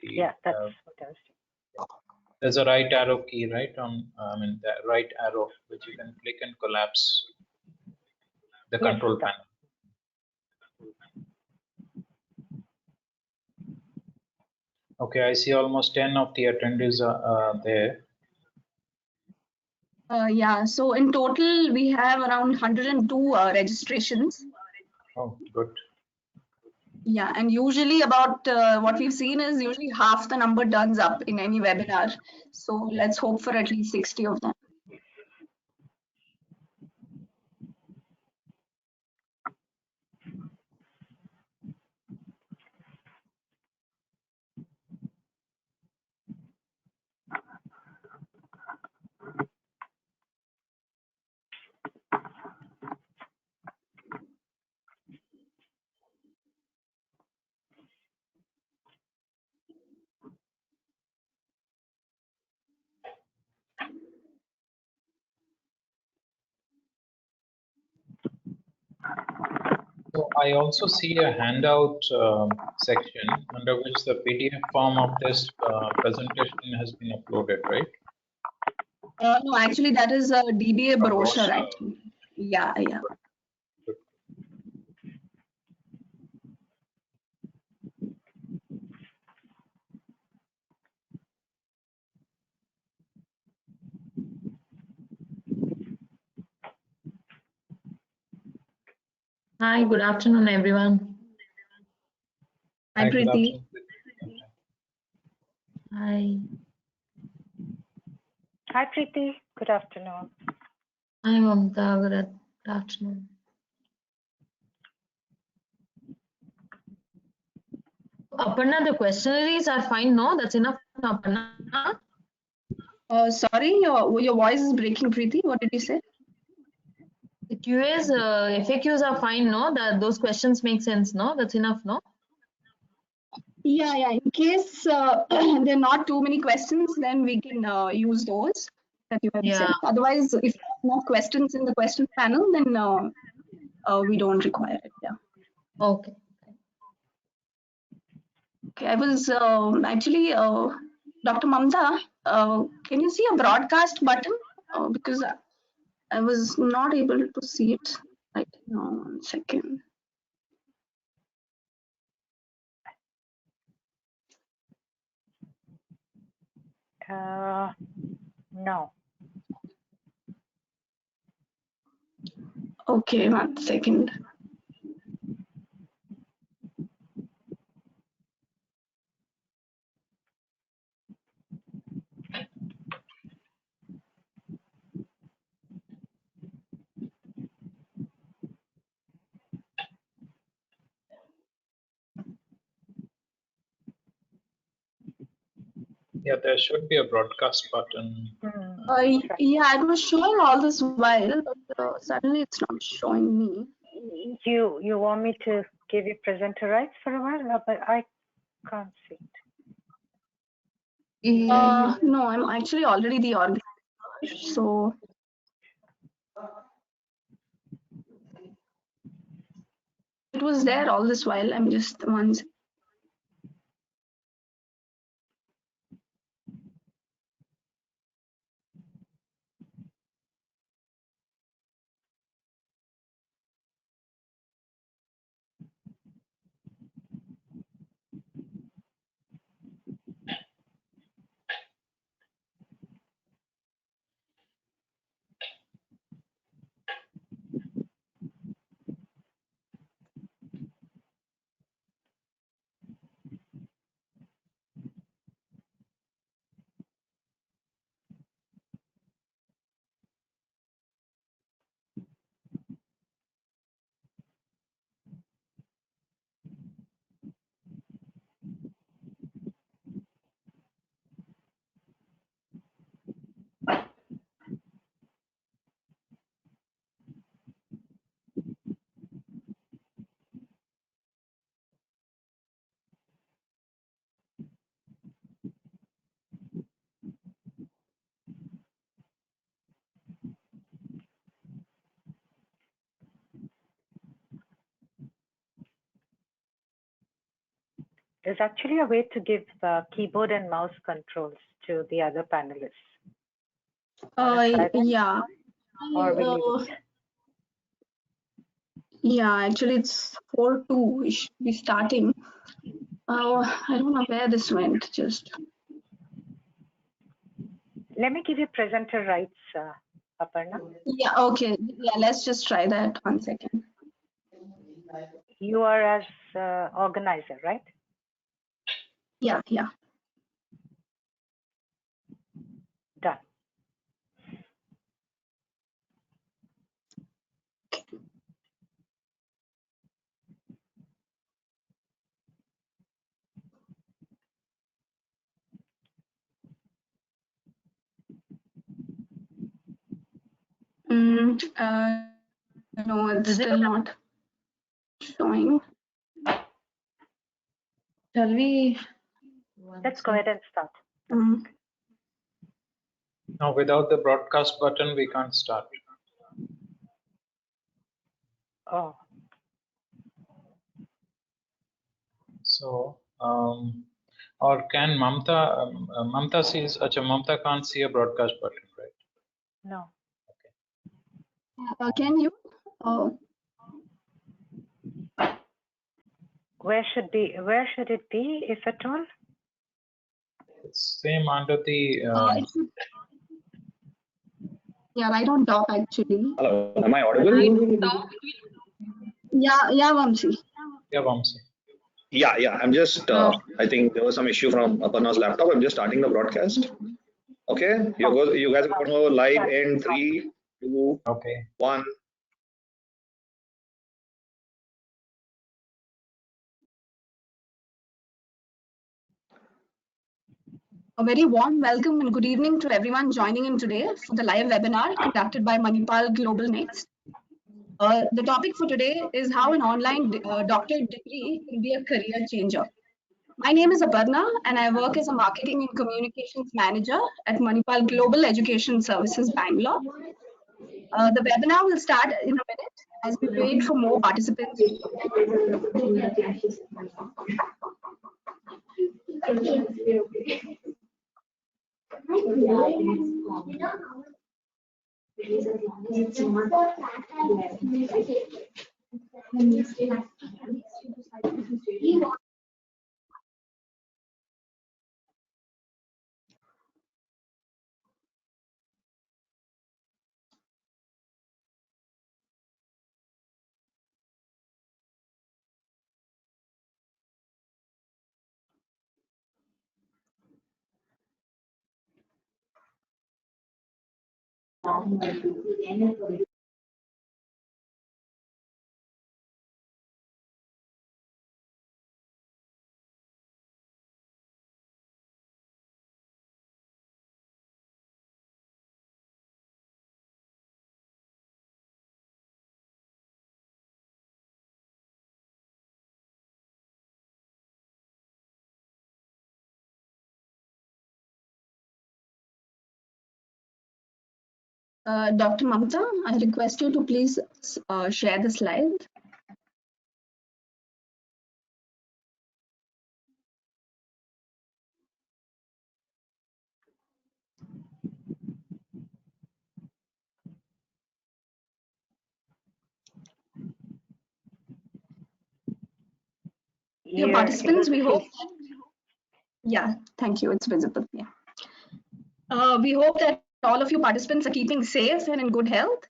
Yeah, that's what I was doing. There's a right arrow key, right? The right arrow, which you can click and collapse the control panel. Okay, I see almost 10 of the attendees are there. Yeah, so in total, we have around 102 registrations. Oh, good. Yeah, and usually about what we've seen is usually half the number turns up in any webinar. So let's hope for at least 60 of them. So I also see a handout section under which the PDF form of this presentation has been uploaded, right? No, actually, that is a DBA brochure, actually. Yeah, yeah. Hi, good afternoon, everyone. Hi, Preeti. Hi. Hi, Preeti. Good afternoon. Hi, Mamta. Good afternoon. Aparna, the questionnaires are fine, no? That's enough, Aparna. Sorry, your voice is breaking, Preeti. What did you say? The QAs, FAQs are fine, no? Those questions make sense, no? That's enough, no? Yeah, yeah. In case there are not too many questions, then we can use those that you have sent. Otherwise, if there are no questions in the question panel, then we don't require it. Yeah. Okay. Okay. I was actually, Dr. Mamta, can you see a broadcast button? Because I was not able to see it right now. 1 second. No. Okay, 1 second. Yeah, there should be a broadcast button. Yeah, it was showing all this while, but suddenly it's not showing me. You want me to give you presenter rights for a while? No, but I can't see it. No, I'm actually already the organizer, so it was there all this while. I'm just the ones. is actually a way to give keyboard and mouse controls to the other panelists. Yeah. Or will you? Yeah, actually it's 4:02. We should be starting. I don't know where this went. Just Let me give you presenter rights, Aparna. yeah. Okay. Yeah. Let's just try that. 1 second. You are as organizer, right? Yeah. Yeah. Done. No, it's still not showing. Shall we? Let's go ahead and start. Now, without the broadcast button, we can't start. Oh. So, or can Mamta, Mamta sees, Acha, Mamta can't see a broadcast button, right? No. Can you? Where should it be, if at all? It's same under the. Yeah, right on top actually. Hello, am I audible? Yeah, Vamsi. Yeah, Vamsi. Yeah. I'm just. I think there was some issue from Aparna's laptop. I'm just starting the broadcast. Okay, you guys are going to go live in 3, 2, Okay. 1. A very warm welcome and good evening to everyone joining in today for the live webinar conducted by Manipal GlobalNxt. The topic for today is how an online doctorate degree can be a career changer. My name is Aparna and I work as a marketing and communications manager at Manipal Global Education Services, Bangalore. The webinar will start in a minute as we wait for more participants. Dr. Mamta, I request you to please share the slide. Dear participants, we hope. Yeah, thank you. It's visible. Yeah. We hope that all of you participants are keeping safe and in good health.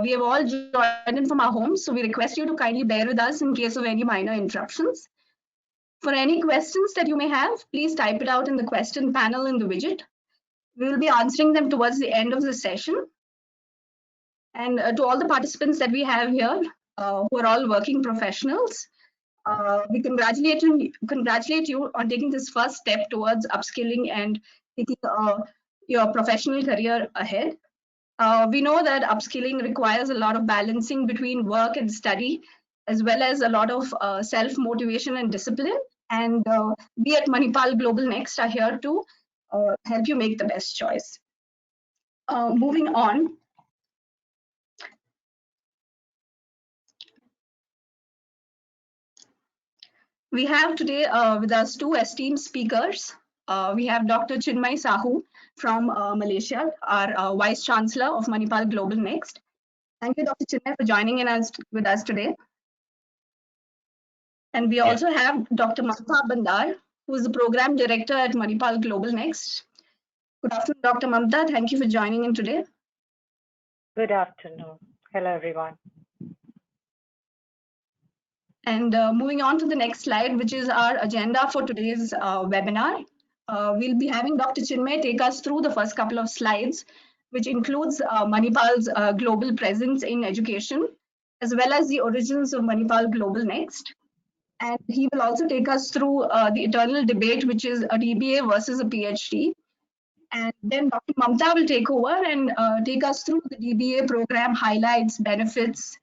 We have all joined in from our homes, so we request you to kindly bear with us in case of any minor interruptions. For any questions that you may have, please type it out in the question panel in the widget. We will be answering them towards the end of the session. And to all the participants that we have here, who are all working professionals, we congratulate you on taking this first step towards upskilling and taking your professional career ahead. We know that upskilling requires a lot of balancing between work and study, as well as a lot of self-motivation and discipline. And we at Manipal GlobalNxt are here to help you make the best choice. Moving on. We have today with us two esteemed speakers. We have Dr. Chinmay Sahu from Malaysia, our Vice Chancellor of Manipal GlobalNxt. Thank you, Dr. Chinmay, for joining with us today. And we also have Dr. Mamta Bandar, who is the Program Director at Manipal GlobalNxt. Good afternoon, Dr. Mamta. Thank you for joining in today. Good afternoon. Hello, everyone. And moving on to the next slide, which is our agenda for today's webinar. We'll be having Dr. Chinmay take us through the first couple of slides, which includes Manipal's global presence in education, as well as the origins of Manipal GlobalNxt. And he will also take us through the eternal debate, which is a DBA versus a PhD. And then Dr. Mamta will take over and take us through the DBA program highlights, benefits,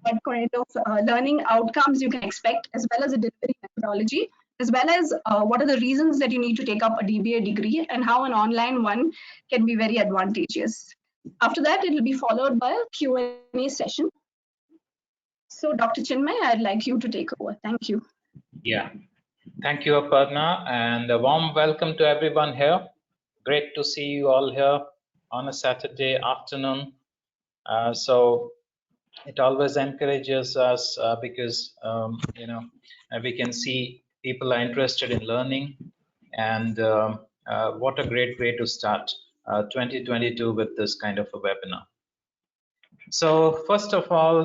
what kind of learning outcomes you can expect, as well as a delivery methodology, as well as what are the reasons that you need to take up a DBA degree and how an online one can be very advantageous. After that, it will be followed by a Q&A session. So Dr. Chinmay, I'd like you to take over. Thank you. Yeah, thank you, Aparna, and a warm welcome to everyone here. Great to see you all here on a Saturday afternoon. So it always encourages us because we can see people are interested in learning, and what a great way to start 2022 with this kind of a webinar. So first of all,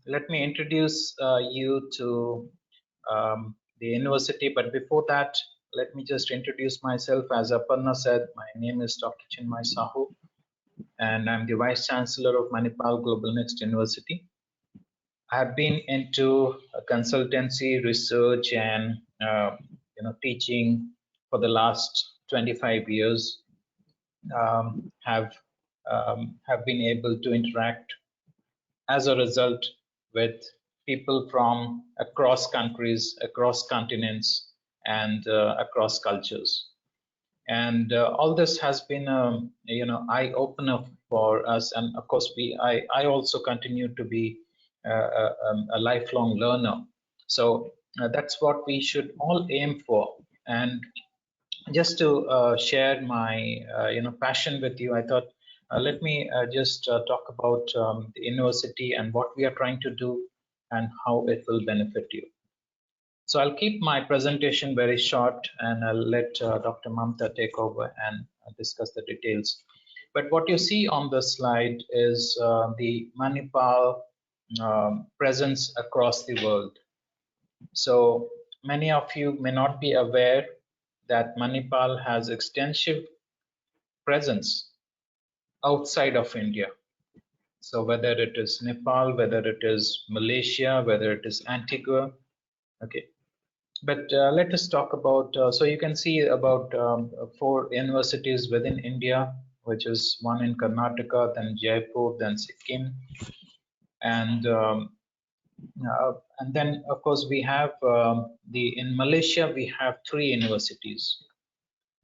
let me introduce you to the university, but before that, let me just introduce myself. As Aparna said, my name is Dr. Chinmay Sahu, and I'm the Vice Chancellor of Manipal GlobalNxt University. I have been into consultancy, research, and teaching for the last 25 years. Have been able to interact as a result with people from across countries, across continents, and across cultures. And all this has been a eye opener for us. And of course, I also continue to be a lifelong learner. So that's what we should all aim for. And just to share my passion with you, I thought let me just talk about the university and what we are trying to do and how it will benefit you. So I'll keep my presentation very short, and I'll let Dr. Mamta take over and discuss the details. But what you see on the slide is the Manipal presence across the world. So many of you may not be aware that Manipal has extensive presence outside of India. So whether it is Nepal, whether it is Malaysia, whether it is Antigua, okay. But let us talk about, so you can see about 4 universities within India, which is one in Karnataka, then Jaipur, then Sikkim. And then, of course, we have in Malaysia, we have 3 universities.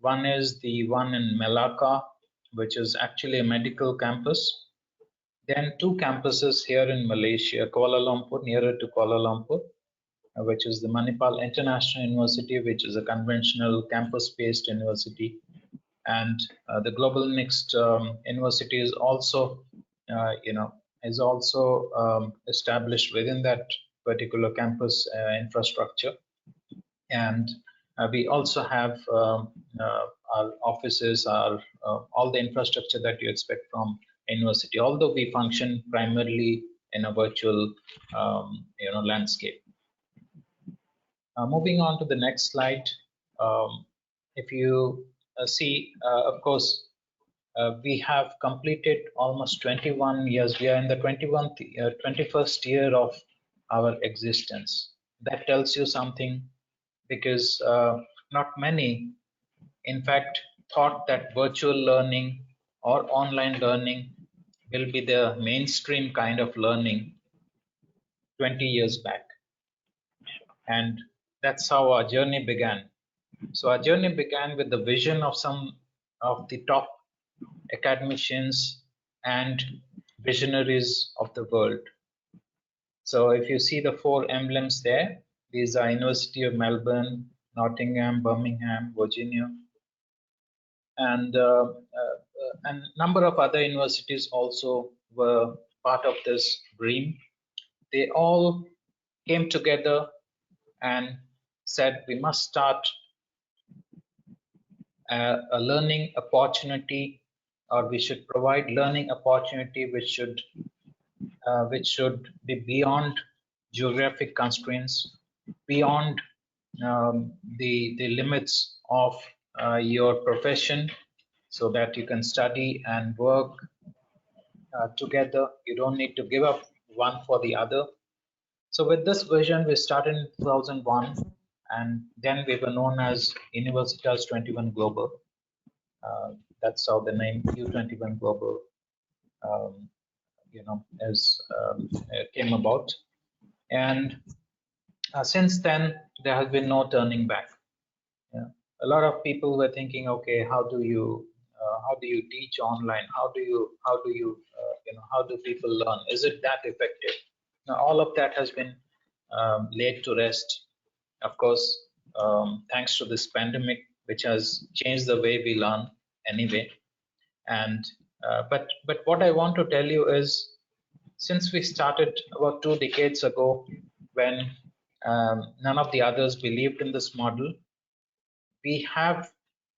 One is the one in Melaka, which is actually a medical campus. Then 2 campuses here in Malaysia, Kuala Lumpur, nearer to Kuala Lumpur, which is the Manipal International University, which is a conventional campus-based university. And the GlobalNxt University is also, established within that particular campus infrastructure. And we also have our offices, all the infrastructure that you expect from a university, although we function primarily in a virtual landscape. Moving on to the next slide, if you see, of course, we have completed almost 21 years. We are in the 21st year of our existence. That tells you something, because not many, in fact, thought that virtual learning or online learning will be the mainstream kind of learning 20 years back. And that's how our journey began. So our journey began with the vision of some of the top academicians and visionaries of the world. So if you see the 4 emblems there, These are University of Melbourne, Nottingham, Birmingham, Virginia, and number of other universities also were part of this dream. They all came together and said we must start a learning opportunity, or we should provide learning opportunity which should be beyond geographic constraints, beyond the limits of your profession, so that you can study and work together. You don't need to give up one for the other. So with this vision, we started in 2001, and then we were known as Universitas 21 Global. That's how the name U21 Global, came about. And since then, there has been no turning back. Yeah. A lot of people were thinking, okay, how do you teach online? How do people learn? Is it that effective? Now, all of that has been laid to rest. Of course, thanks to this pandemic, which has changed the way we learn anyway. And but what I want to tell you is, since we started about 2 decades ago, when none of the others believed in this model, we have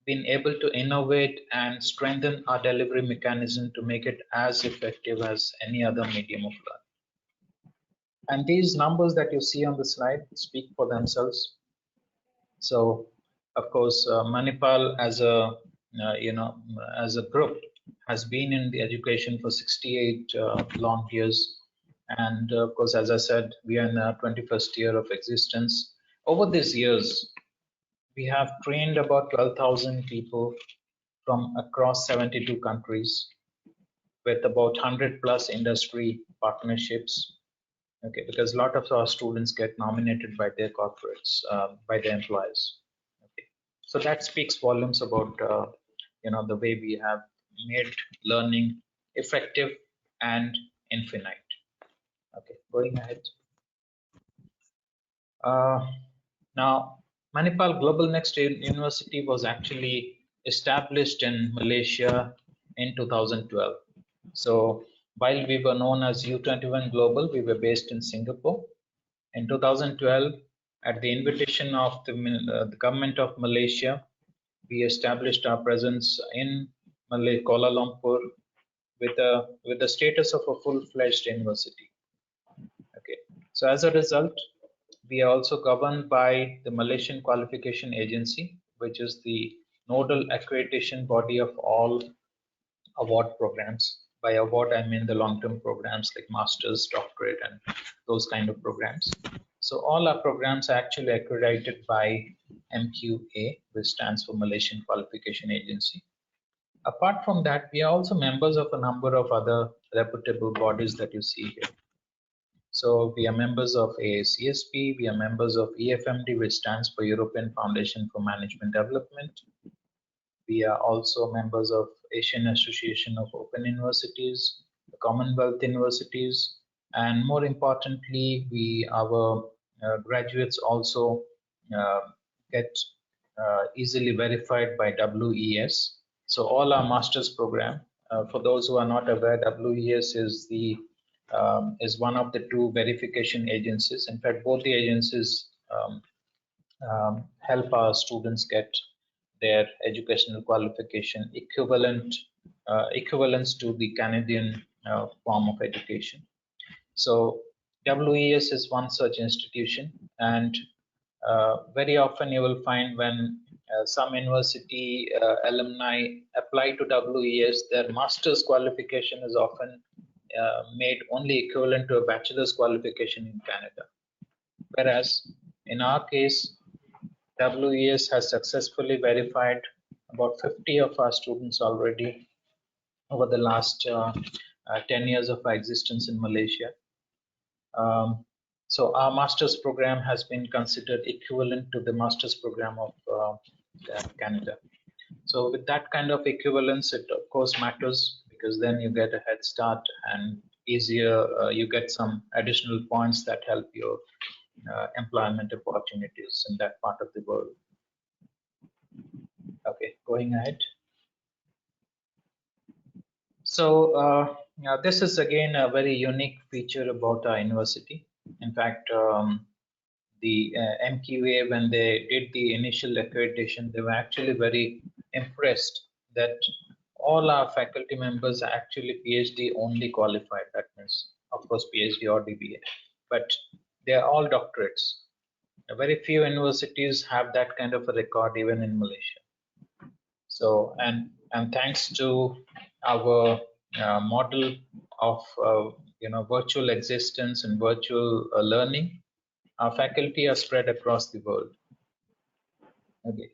been able to innovate and strengthen our delivery mechanism to make it as effective as any other medium of learning. And these numbers that you see on the slide speak for themselves. So, of course, Manipal as a group has been in the education for 68 long years. And of course, as I said, we are in our 21st year of existence. Over these years, we have trained about 12,000 people from across 72 countries, with about 100 plus industry partnerships. Okay, because a lot of our students get nominated by their corporates, by their employers. Okay, so that speaks volumes about the way we have made learning effective and infinite. Okay, going ahead. Now, Manipal GlobalNxt University was actually established in Malaysia in 2012. So while we were known as U21 Global, we were based in Singapore. In 2012, at the invitation of the government of Malaysia, we established our presence in Kuala Lumpur with the status of a full-fledged university. Okay, so as a result, we are also governed by the Malaysian Qualification Agency, which is the nodal accreditation body of all award programs. By award, I mean the long-term programs like master's, doctorate, and those kind of programs. So all our programs are actually accredited by MQA, which stands for Malaysian Qualification Agency. Apart from that, we are also members of a number of other reputable bodies that you see here. So we are members of AACSP, we are members of EFMD, which stands for European Foundation for Management Development. We are also members of Asian Association of Open Universities, the Commonwealth Universities, and more importantly, our graduates also get easily verified by WES. So all our master's program, for those who are not aware, WES is one of the 2 verification agencies. In fact, both the agencies help our students get their educational qualification equivalence to the Canadian form of education. So WES is one such institution, and very often you will find when some university alumni apply to WES, their master's qualification is often made only equivalent to a bachelor's qualification in Canada. Whereas in our case, WES has successfully verified about 50 of our students already over the last 10 years of our existence in Malaysia. So our master's program has been considered equivalent to the master's program of Canada. So with that kind of equivalence, it of course matters, because then you get a head start and easier, you get some additional points that help your employment opportunities in that part of the world. Okay, going ahead. So this is again a very unique feature about our university. In fact, the MQA, when they did the initial accreditation, they were actually very impressed that all our faculty members are actually PhD only qualified. That means, of course, PhD or DBA, but they are all doctorates. Very few universities have that kind of a record even in Malaysia. So, and thanks to our model of virtual existence and virtual learning, our faculty are spread across the world. Okay,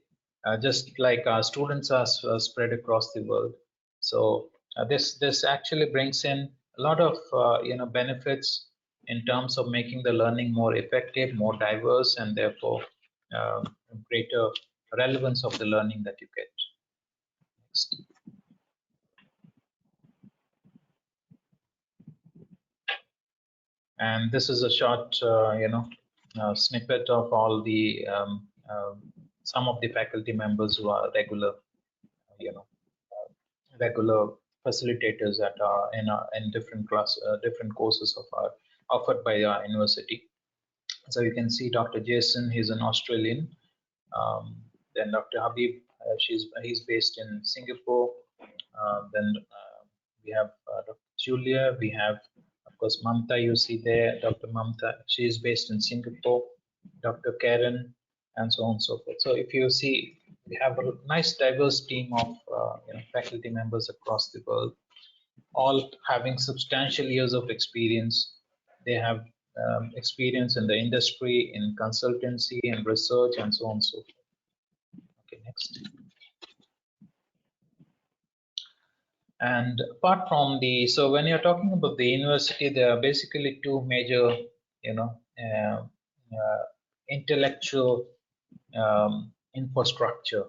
just like our students are spread across the world. So this actually brings in a lot of benefits in terms of making the learning more effective, more diverse, and therefore greater relevance of the learning that you get. Next. And this is a short, snippet of all the some of the faculty members who are regular, regular facilitators that are in different different courses offered by our university. So you can see Dr. Jason, he's an Australian. Then Dr. Habib, he's based in Singapore. Then we have Dr. Julia. We have, of course, Mamta. You see there, Dr. Mamta. She is based in Singapore. Dr. Karen, and so on and so forth. So if you see, we have a nice diverse team of faculty members across the world, all having substantial years of experience. They have experience in the industry, in consultancy, and research, and so on and so forth. Okay, next. And apart from so when you're talking about the university, there are basically two major, intellectual infrastructure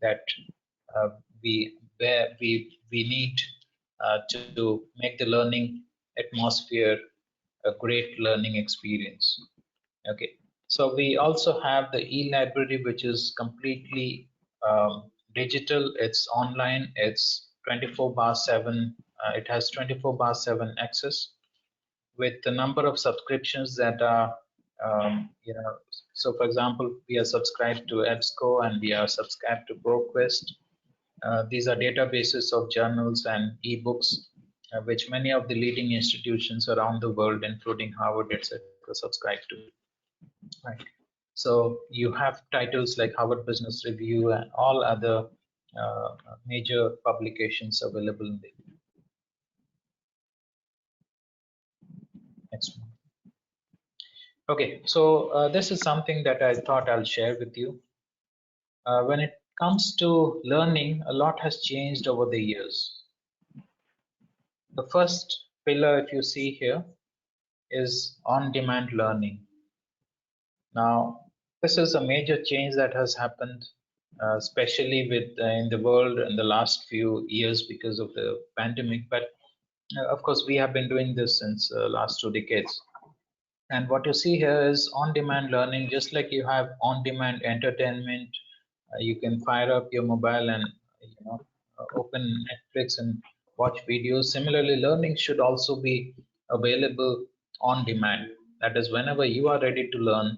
that we need to make the learning atmosphere a great learning experience. Okay, so we also have the e-library, which is completely digital. It's online. It's 24/7. It has 24/7 access with the number of subscriptions that are, so for example, we are subscribed to EBSCO and we are subscribed to ProQuest. These are databases of journals and ebooks, which many of the leading institutions around the world, including Harvard, etc., subscribe to. Right. So you have titles like Harvard Business Review and all other major publications available in the next one. Okay, so this is something that I thought I'll share with you. When it comes to learning, a lot has changed over the years. The first pillar, if you see here, is on-demand learning. Now, this is a major change that has happened, especially with in the world in the last few years because of the pandemic. But of course, we have been doing this since last 2 decades. And what you see here is on-demand learning, just like you have on-demand entertainment. You can fire up your mobile and open Netflix and watch videos. Similarly, learning should also be available on demand. That is, whenever you are ready to learn,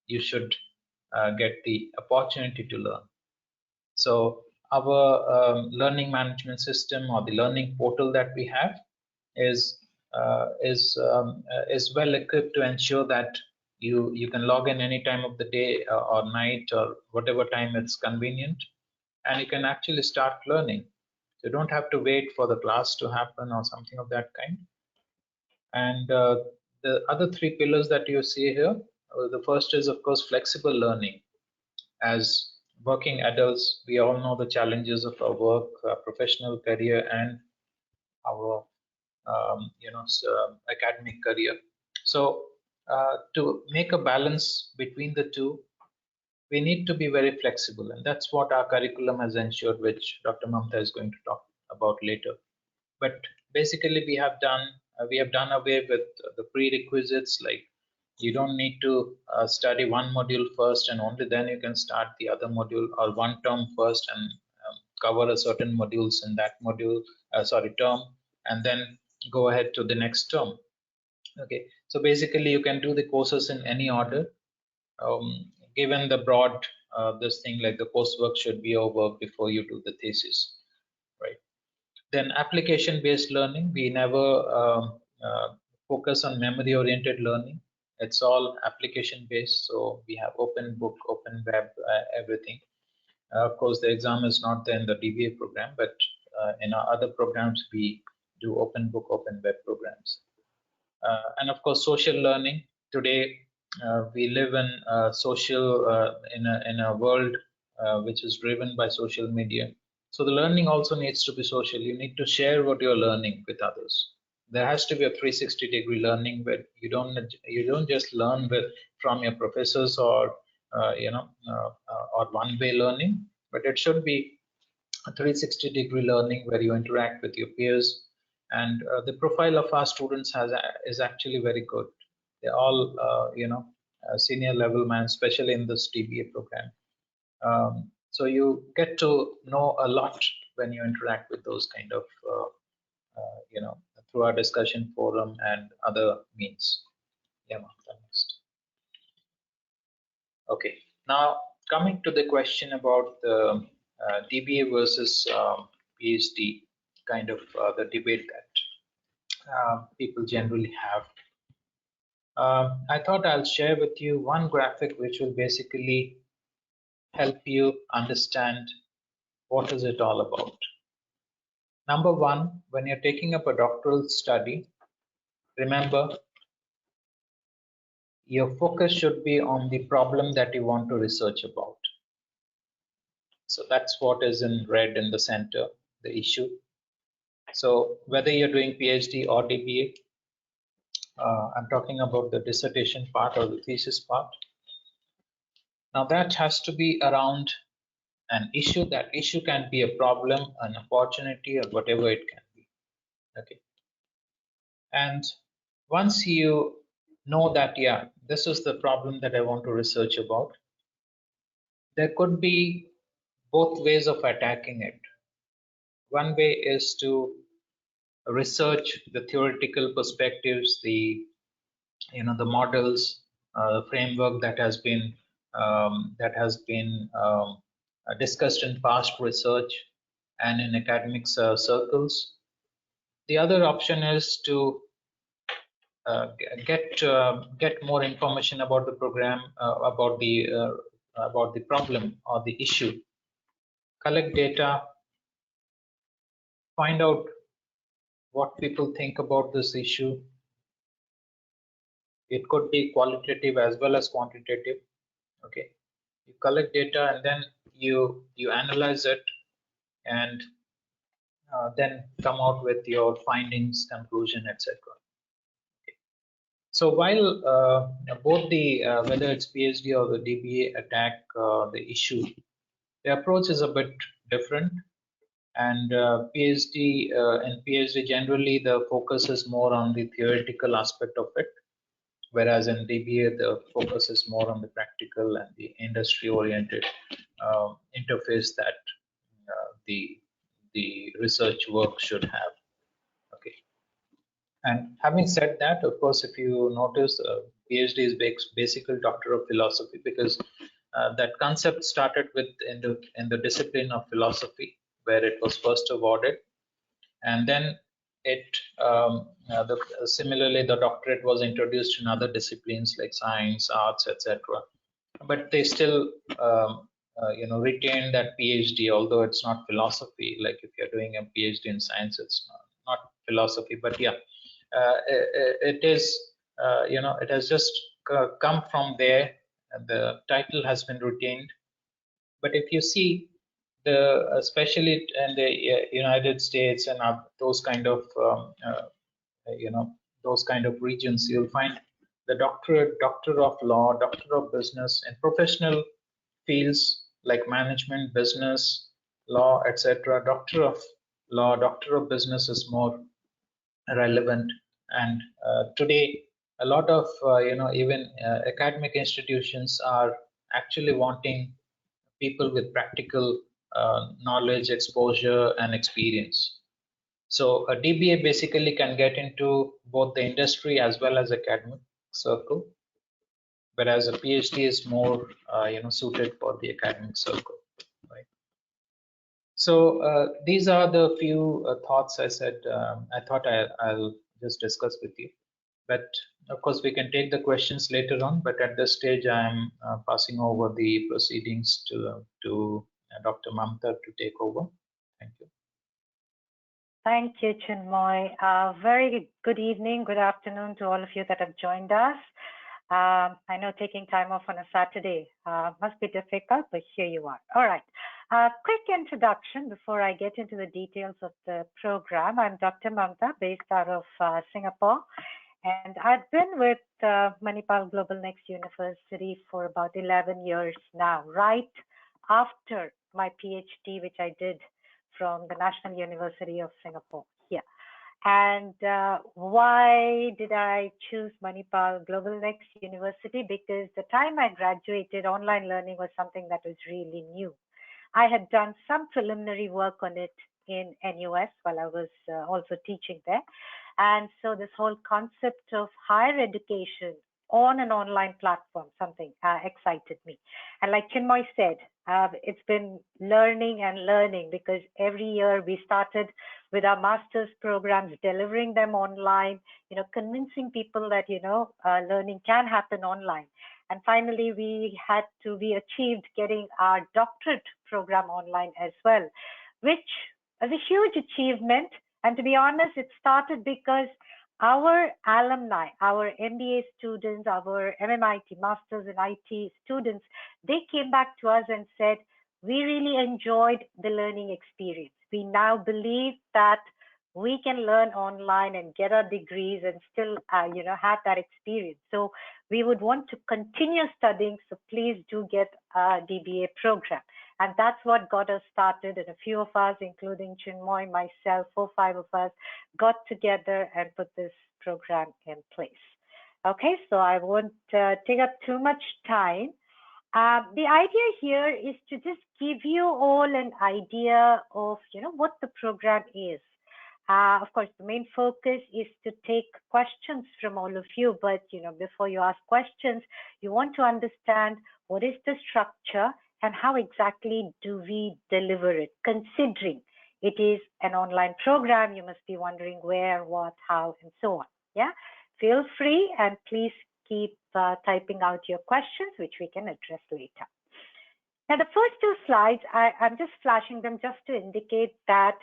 you should get the opportunity to learn. So our learning management system, or the learning portal that we have, is well equipped to ensure that you can log in any time of the day or night or whatever time it's convenient, and you can actually start learning. So you don't have to wait for the class to happen or something of that kind. And the other 3 pillars that you see here, the first is, of course, flexible learning. As working adults, we all know the challenges of our work, our professional career, and our academic career. So to make a balance between the two, we need to be very flexible, and that's what our curriculum has ensured, which Dr. Mamta is going to talk about later. But basically, we have done away with the prerequisites like You don't need to study one module first and only then you can start the other module, or one term first and cover a certain modules in that module, term, and then go ahead to the next term. Okay, so basically you can do the courses in any order. Given the broad this thing, like the coursework should be over before you do the thesis, right? Then application-based learning, we never focus on memory-oriented learning. It's all application-based, so we have open book, open web, everything. Of course, the exam is not there in the DBA program, but in our other programs, we do open book, open web programs. And of course, social learning. Today, we live in in a world which is driven by social media. So the learning also needs to be social. You need to share what you're learning with others. There has to be a 360-degree learning where you don't just learn from your professors or or one-way learning, but it should be a 360-degree learning where you interact with your peers. And the profile of our students is actually very good. They're all senior level man, especially in this DBA program. So you get to know a lot when you interact with those kind of through our discussion forum and other means. Yeah, next. Okay, now coming to the question about the DBA versus PhD, kind of the debate that people generally have. I thought I'll share with you one graphic which will basically help you understand what is it all about. Number one, when you're taking up a doctoral study, remember your focus should be on the problem that you want to research about. So that's what is in red in the center, the issue. So whether you're doing PhD or DBA, I'm talking about the dissertation part or the thesis part. Now that has to be around an issue. That issue can be a problem, an opportunity, or whatever it can be. Okay. And once you know that, yeah, this is the problem that I want to research about, there could be both ways of attacking it. One way is to research the theoretical perspectives, the models, framework that has been discussed in past research and in academic circles. The other option is to get more information about the program, about the problem or the issue, collect data, find out what people think about this issue. It could be qualitative as well as quantitative. Okay, you collect data and then you analyze it and then come out with your findings, conclusion, etc. Okay. So while both the whether it's PhD or the DBA attack the issue, the approach is a bit different. And in PhD generally the focus is more on the theoretical aspect of it, whereas in DBA the focus is more on the practical and the industry-oriented interface that the research work should have. Okay. And having said that, of course, if you notice, PhD is basically Doctor of Philosophy, because that concept started with in the discipline of philosophy, where it was first awarded, and then it similarly the doctorate was introduced in other disciplines like science, arts, etc. But they still retain that PhD, although it's not philosophy. Like if you're doing a PhD in science, it's not philosophy. But yeah, it is it has just come from there. The title has been retained. But if you see especially in the United States and those kind of those kind of regions, you'll find the doctorate, doctor of law, doctor of business, and professional fields like management, business, law, etc. Doctor of law, doctor of business is more relevant. And today a lot of even academic institutions are actually wanting people with practical knowledge, exposure, and experience. So a DBA basically can get into both the industry as well as academic circle, whereas a PhD is more suited for the academic circle, right? So these are the few thoughts I said. I thought I'll just discuss with you. But of course, we can take the questions later on. But at this stage, I'm passing over the proceedings to Dr. Mamta to take over. Thank you. Thank you, Chinmoy. Very good evening, good afternoon to all of you that have joined us. I know taking time off on a Saturday must be difficult, but here you are. All right. Quick introduction before I get into the details of the program. I'm Dr. Mamta, based out of Singapore, and I've been with Manipal GlobalNxt University for about 11 years now, right after my PhD, which I did from the National University of Singapore here. And why did I choose Manipal GlobalNxt University? Because the time I graduated, online learning was something that was really new. I had done some preliminary work on it in NUS while I was also teaching there. And so this whole concept of higher education on an online platform, something excited me. And like Chinmoy said, it's been learning and learning, because every year we started with our master's programs, delivering them online, convincing people that, learning can happen online. And finally, we achieved getting our doctorate program online as well, which was a huge achievement. And to be honest, it started because our alumni, our MBA students, our MMIT Masters in IT students, they came back to us and said, we really enjoyed the learning experience. We now believe that we can learn online and get our degrees and still, have that experience. So we would want to continue studying. So please do get a DBA program. And that's what got us started. And a few of us, including Chinmoy, myself, 4 or 5 of us, got together and put this program in place. Okay, so I won't take up too much time. The idea here is to just give you all an idea of, what the program is. Of course, the main focus is to take questions from all of you, but before you ask questions, you want to understand what is the structure and how exactly do we deliver it. Considering it is an online program, you must be wondering where, what, how, and so on. Yeah, feel free and please keep typing out your questions, which we can address later. Now, the first 2 slides, I'm just flashing them just to indicate that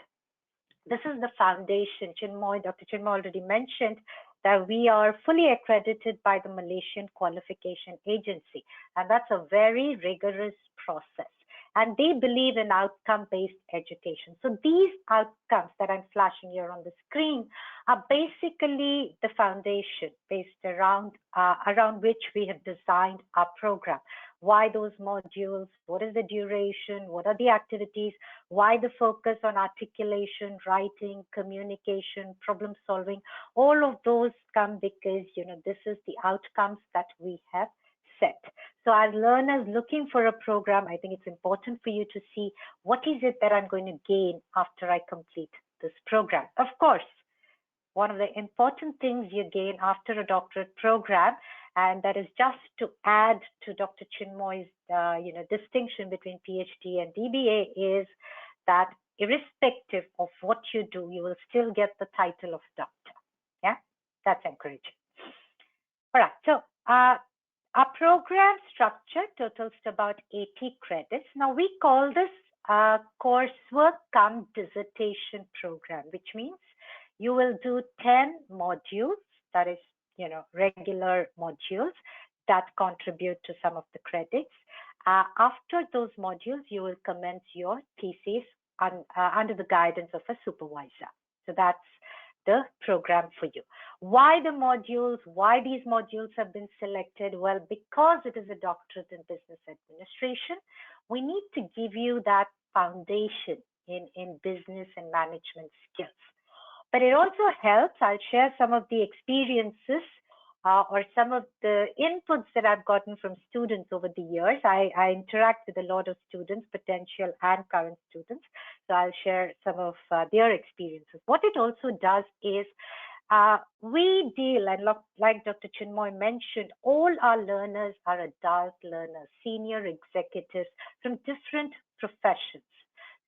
this is the foundation. Dr. Chinmoy already mentioned that we are fully accredited by the Malaysian Qualification Agency, and that's a very rigorous process. And they believe in outcome-based education. So these outcomes that I'm flashing here on the screen are basically the foundation based around which we have designed our program. Why those modules? What is the duration? What are the activities? Why the focus on articulation, writing, communication, problem solving? All of those come because, this is the outcomes that we have set. So as learners looking for a program, I think it's important for you to see what is it that I'm going to gain after I complete this program. Of course, one of the important things you gain after a doctorate program, and that is just to add to Dr. Chinmoy's distinction between PhD and DBA, is that irrespective of what you do, you will still get the title of doctor. Yeah, that's encouraging. All right, so our program structure totals to about 80 credits. Now we call this coursework cum dissertation program, which means you will do 10 modules, that is, regular modules that contribute to some of the credits. After those modules, you will commence your thesis under the guidance of a supervisor. So that's the program for you. Why the modules? Why these modules have been selected? Well, because it is a doctorate in business administration, we need to give you that foundation in business and management skills. But it also helps, I'll share some of the experiences or some of the inputs that I've gotten from students over the years. I interact with a lot of students, potential and current students. So I'll share some of their experiences. What it also does is we deal, and like Dr. Chinmoy mentioned, all our learners are adult learners, senior executives from different professions.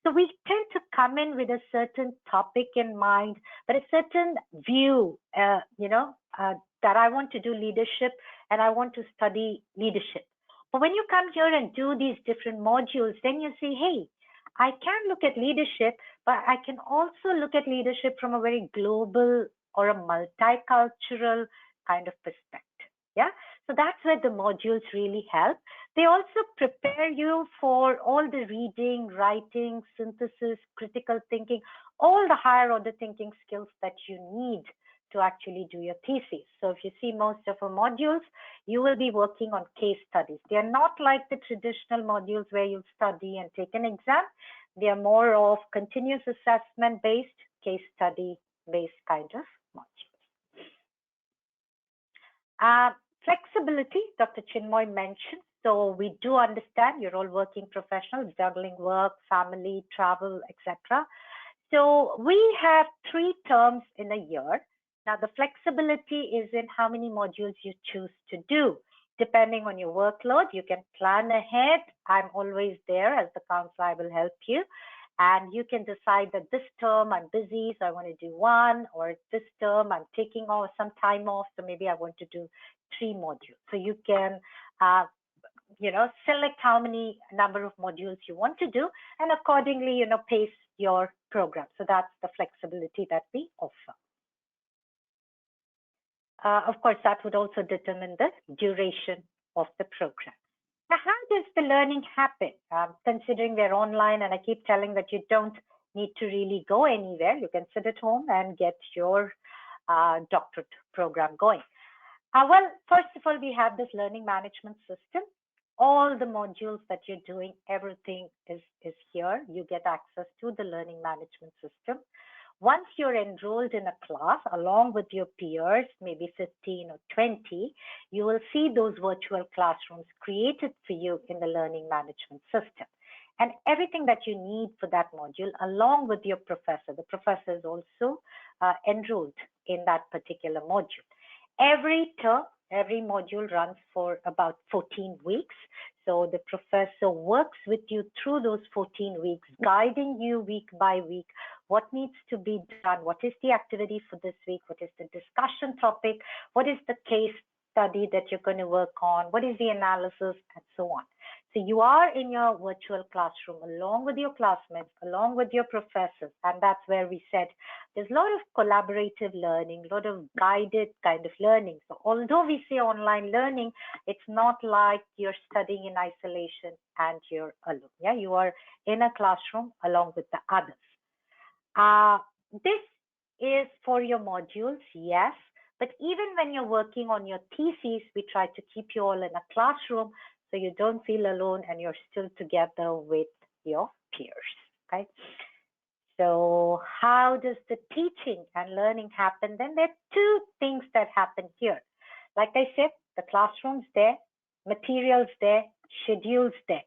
So we tend to come in with a certain topic in mind, but a certain view, that I want to do leadership and I want to study leadership. But when you come here and do these different modules, then you say, hey, I can look at leadership, but I can also look at leadership from a very global or a multicultural kind of perspective. Yeah, so that's where the modules really help. They also prepare you for all the reading, writing, synthesis, critical thinking, all the higher order thinking skills that you need to actually do your thesis. So if you see most of our modules, you will be working on case studies. They are not like the traditional modules where you study and take an exam. They are more of continuous assessment based, case study based kind of modules. Flexibility, Dr. Chinmoy mentioned. So we do understand you're all working professionals, juggling work, family, travel, etc. So we have 3 terms in a year. Now the flexibility is in how many modules you choose to do. Depending on your workload, you can plan ahead. I'm always there as the counselor, I will help you. And you can decide that this term I'm busy, so I want to do 1, or this term I'm taking off some time off, so maybe I want to do 3 modules. So you can, select how many number of modules you want to do, and accordingly, pace your program. So that's the flexibility that we offer. Of course, that would also determine the duration of the program. Now, how does the learning happen? Considering we're online, and I keep telling that you don't need to really go anywhere. You can sit at home and get your doctorate program going. Well, first of all, we have this learning management system. All the modules that you're doing, everything is here. You get access to the learning management system. Once you're enrolled in a class along with your peers, maybe 15 or 20, you will see those virtual classrooms created for you in the learning management system. And everything that you need for that module, along with your professor. The professor is also enrolled in that particular module. Every term, every module runs for about 14 weeks. So the professor works with you through those 14 weeks, guiding you week by week, what needs to be done, what is the activity for this week, what is the discussion topic, what is the case study that you're going to work on, what is the analysis, and so on. So you are in your virtual classroom along with your classmates, along with your professors, and that's where we said there's a lot of collaborative learning, a lot of guided kind of learning. So although we say online learning, it's not like you're studying in isolation and you're alone. Yeah, you are in a classroom along with the others. This is for your modules, yes, but even when you're working on your thesis, we try to keep you all in a classroom so you don't feel alone and you're still together with your peers, okay? So how does the teaching and learning happen? Then there are 2 things that happen here. Like I said, the classroom's there, materials there, schedules there.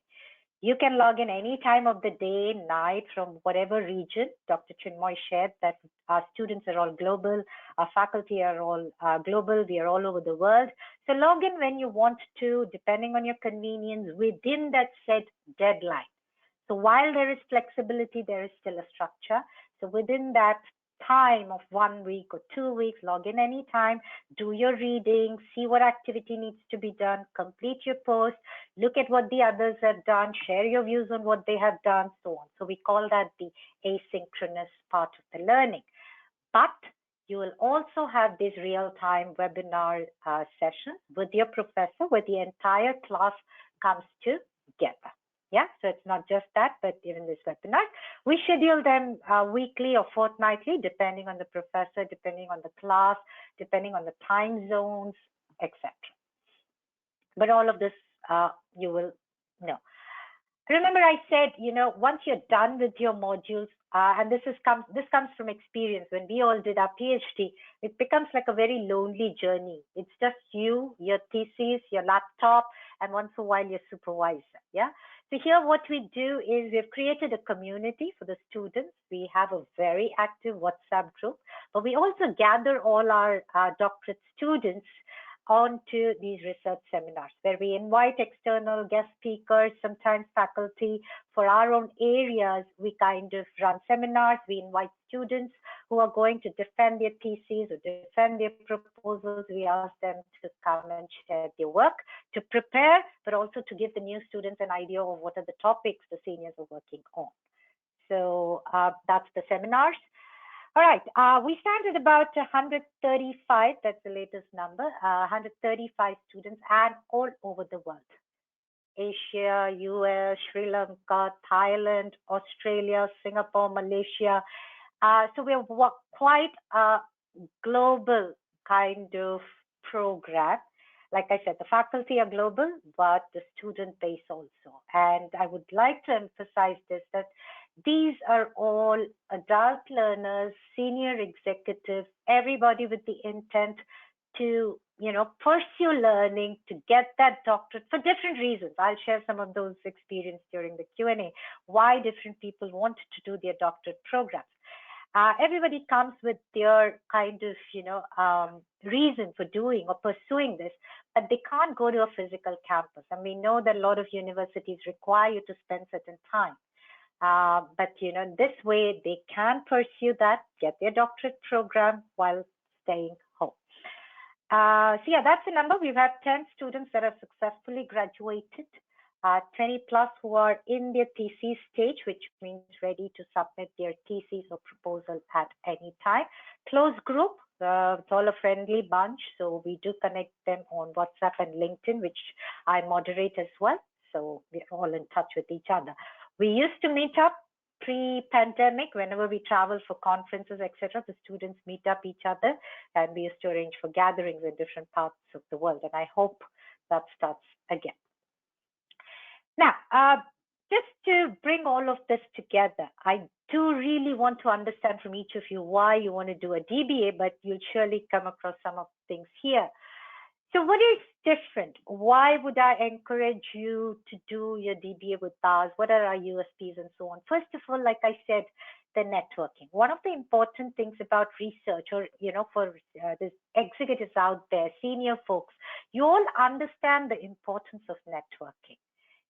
You can log in any time of the day, night, from whatever region. Dr. Chinmoy shared that our students are all global, our faculty are all global, we are all over the world. So log in when you want to, depending on your convenience, within that set deadline. So while there is flexibility, there is still a structure. So within that time of 1 week or 2 weeks, log in anytime, do your reading, see what activity needs to be done, complete your post, look at what the others have done, share your views on what they have done, so on. So we call that the asynchronous part of the learning. But you will also have these real-time webinar sessions with your professor where the entire class comes together. Yeah, so it's not just that, but even this webinar, we schedule them weekly or fortnightly, depending on the professor, depending on the class, depending on the time zones, etc. But all of this you will know. remember I said, once you're done with your modules, and this comes from experience. When we all did our PhD, it becomes like a very lonely journey. It's just you, your thesis, your laptop, and once in a while your supervisor. Yeah. So here what we do is we've created a community for the students. We have a very active WhatsApp group, but we also gather all our doctorate students onto these research seminars where we invite external guest speakers, sometimes faculty. For our own areas, we kind of run seminars. We invite students who are going to defend their theses or defend their proposals. We ask them to come and share their work, to prepare, but also to give the new students an idea of what are the topics the seniors are working on. So that's the seminars. All right, we started about 135, that's the latest number, 135 students and all over the world. Asia, US, Sri Lanka, Thailand, Australia, Singapore, Malaysia. So we're quite a global kind of program. Like I said, the faculty are global, but the student base also. And I would like to emphasize this, that these are all adult learners, senior executives, everybody with the intent to, pursue learning, to get that doctorate for different reasons. I'll share some of those experiences during the Q&A, why different people want to do their doctorate programs. Everybody comes with their kind of, reason for doing or pursuing this, but they can't go to a physical campus. And we know that a lot of universities require you to spend certain time. But this way they can pursue that, get their doctorate program while staying home. So yeah, that's the number. We've had 10 students that have successfully graduated, 20 plus who are in their thesis stage, which means ready to submit their thesis or proposal at any time. Close group, it's all a friendly bunch. So we do connect them on WhatsApp and LinkedIn, which I moderate as well. So we're all in touch with each other. We used to meet up pre-pandemic whenever we travel for conferences, etc. The students meet up each other, and we used to arrange for gatherings in different parts of the world. And I hope that starts again. Now, just to bring all of this together, I do really want to understand from each of you why you want to do a DBA, but you'll surely come across some of the things here. So what is different? Why would I encourage you to do your DBA with us? What are our USPs and so on? First of all, like I said, the networking. One of the important things about research, or for the executives out there, senior folks, you all understand the importance of networking.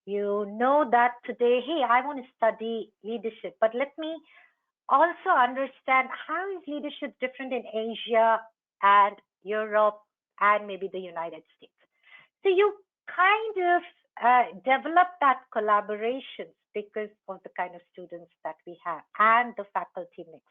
You know that today, hey, I want to study leadership, but let me also understand how is leadership different in Asia and Europe and maybe the United States. So you kind of develop that collaboration because of the kind of students that we have and the faculty mix,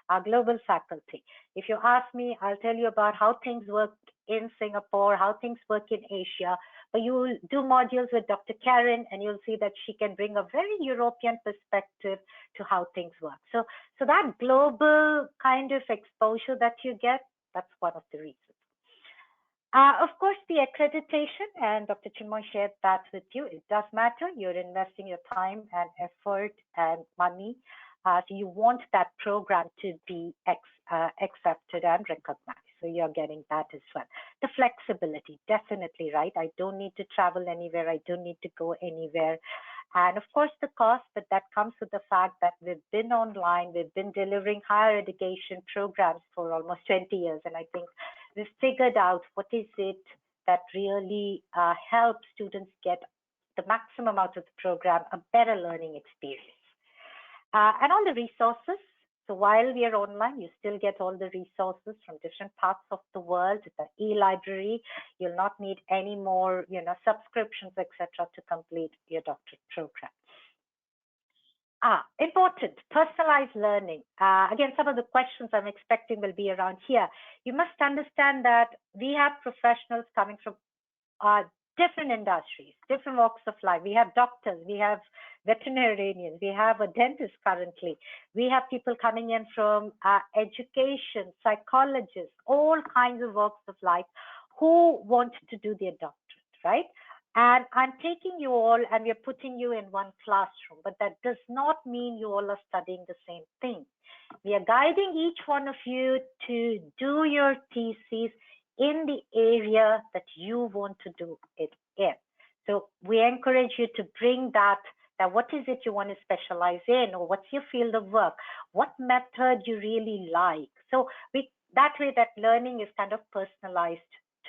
our global faculty. If you ask me, I'll tell you about how things work in Singapore, how things work in Asia, but you will do modules with Dr. Karen and you'll see that she can bring a very European perspective to how things work. So that global kind of exposure that you get, that's one of the reasons. Of course, the accreditation, and Dr. Chinmoy shared that with you. It does matter. You're investing your time and effort and money. So you want that program to be accepted and recognized. So you're getting that as well. The flexibility, definitely, right? I don't need to travel anywhere. I don't need to go anywhere. And of course, the cost, but that comes with the fact that we've been online. We've been delivering higher education programs for almost 20 years. And I think we've figured out what is it that really helps students get the maximum out of the program, a better learning experience. And all the resources. So while we are online, you still get all the resources from different parts of the world. The e-library, you'll not need any more, subscriptions, etc., to complete your doctorate program. Important, personalized learning. Again, some of the questions I'm expecting will be around here. You must understand that we have professionals coming from different industries, different walks of life. We have doctors, we have veterinarians, we have a dentist currently. We have people coming in from education, psychologists, all kinds of walks of life who want to do their doctorate, right? And I'm taking you all and we're putting you in one classroom, but that does not mean you all are studying the same thing. We are guiding each one of you to do your thesis in the area that you want to do it in. So we encourage you to bring that what is it you want to specialize in, or what's your field of work, what method you really like. So that way that learning is kind of personalized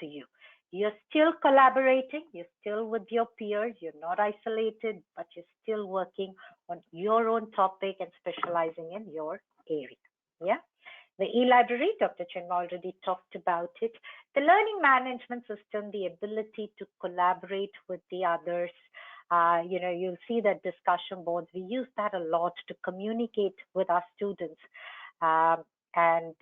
to you. You're still collaborating, you're still with your peers, you're not isolated, but you're still working on your own topic and specializing in your area. Yeah. The e-library, Dr. Chinma already talked about it. The learning management system, the ability to collaborate with the others. You'll see that discussion boards, we use that a lot to communicate with our students. And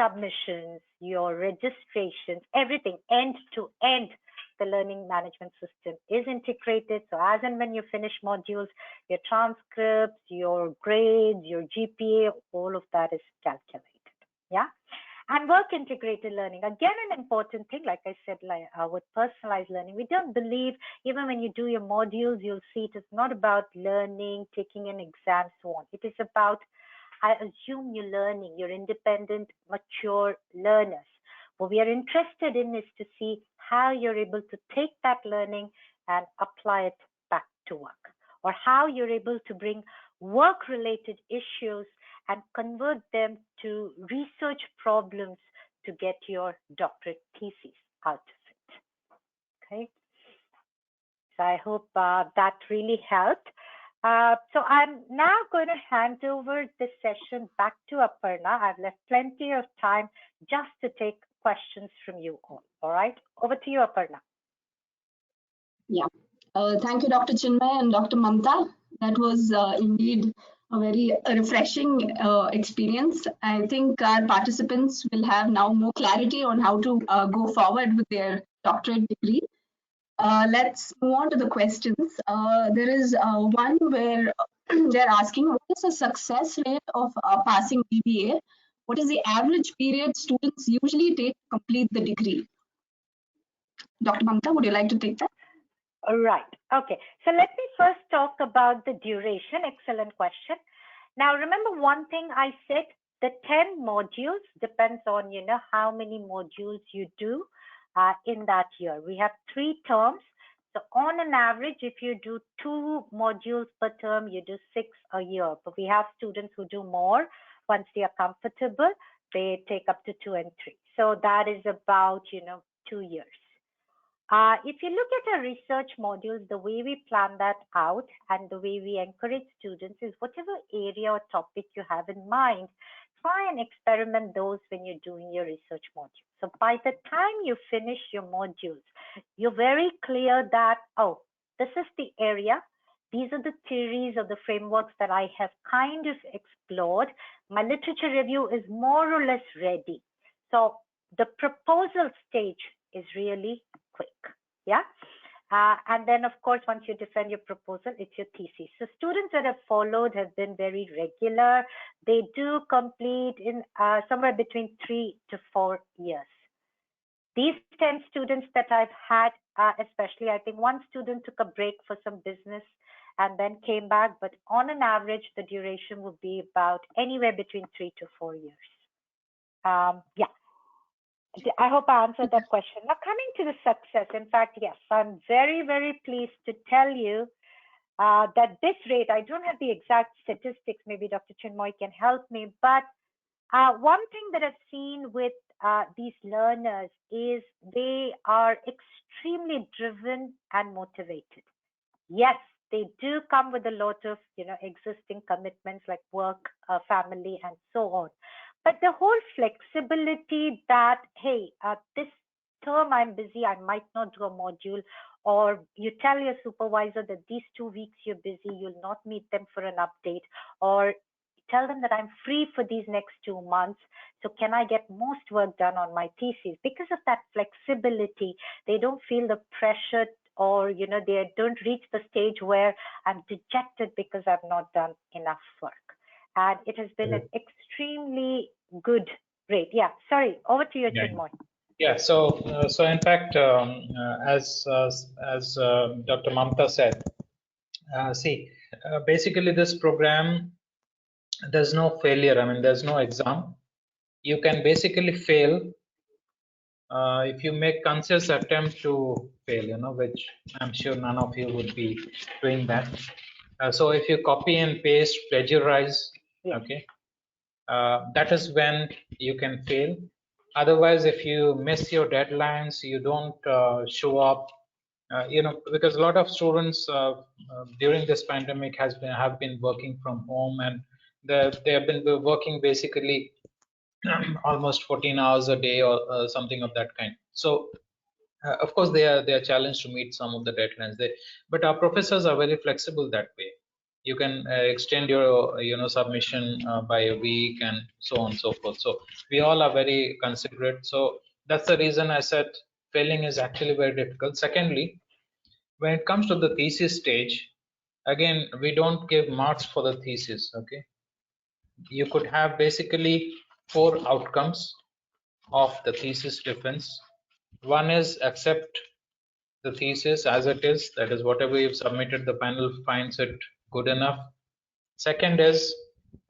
submissions, your registrations, everything end to end, the learning management system is integrated. So as and when you finish modules, your transcripts, your grades, your GPA, all of that is calculated. Yeah. And work integrated learning, again, an important thing, like I said, with personalized learning, we don't believe, even when you do your modules, you'll see it is not about learning, taking an exam, so on. It is about, I assume you're learning, you're independent, mature learners. What we are interested in is to see how you're able to take that learning and apply it back to work, or how you're able to bring work-related issues and convert them to research problems to get your doctorate thesis out of it. Okay. So I hope that really helped. So I'm now going to hand over this session back to Aparna. I've left plenty of time just to take questions from you all. All right, over to you, Aparna. Yeah, thank you, Dr. Chinmay and Dr. Mamta. That was indeed a very refreshing experience. I think our participants will have now more clarity on how to go forward with their doctorate degree. Let's move on to the questions. There is one where they're asking, what is the success rate of passing BBA? What is the average period students usually take to complete the degree? Dr. Mamta, would you like to take that? All right. Okay. So let me first talk about the duration. Excellent question. Now, remember one thing I said, the 10 modules depends on, how many modules you do in that year. We have 3 terms. So on an average, if you do 2 modules per term, you do 6 a year. But we have students who do more. Once they are comfortable, they take up to 2 and 3. So that is about, 2 years. If you look at our research modules, the way we plan that out and the way we encourage students is whatever area or topic you have in mind, try and experiment those when you're doing your research module. So by the time you finish your modules, you're very clear that, oh, this is the area. These are the theories or the frameworks that I have kind of explored. My literature review is more or less ready. So the proposal stage is really quick. Yeah. And then, of course, once you defend your proposal, it's your thesis. So students that have followed have been very regular. They do complete in somewhere between 3 to 4 years. These 10 students that I've had, especially, I think one student took a break for some business and then came back. But on an average, the duration would be about anywhere between 3 to 4 years. Yeah. I hope I answered that question. Now, coming to the success, in fact, yes, I'm very, very pleased to tell you that this rate, I don't have the exact statistics, maybe Dr. Chinmoy can help me, but one thing that I've seen with these learners is they are extremely driven and motivated. Yes, they do come with a lot of, existing commitments like work, family, and so on. But the whole flexibility that, hey, this term I'm busy, I might not do a module, or you tell your supervisor that these 2 weeks you're busy, you'll not meet them for an update, or tell them that I'm free for these next 2 months. So can I get most work done on my thesis? Because of that flexibility, they don't feel the pressure, or, they don't reach the stage where I'm dejected because I've not done enough work. And it has been an extremely good rate. Yeah, sorry, over to you, Chinmoy. Yeah, so in fact, as Dr. Mamta said, basically this program, there's no failure. I mean, there's no exam. You can basically fail if you make conscious attempt to fail, which I'm sure none of you would be doing that. So if you copy and paste, plagiarize, okay, that is when you can fail. Otherwise, if you miss your deadlines, you don't show up, because a lot of students during this pandemic have been working from home, and they have been working basically almost 14 hours a day or something of that kind. So of course they are challenged to meet some of the deadlines. But our professors are very flexible that way. You can extend your submission by a week and so on and so forth. So we all are very considerate. So that's the reason I said failing is actually very difficult. Secondly, when it comes to the thesis stage, again, we don't give marks for the thesis. Okay, you could have basically 4 outcomes of the thesis defense. One is accept the thesis as it is, that is whatever you've submitted, the panel finds it good enough. Second is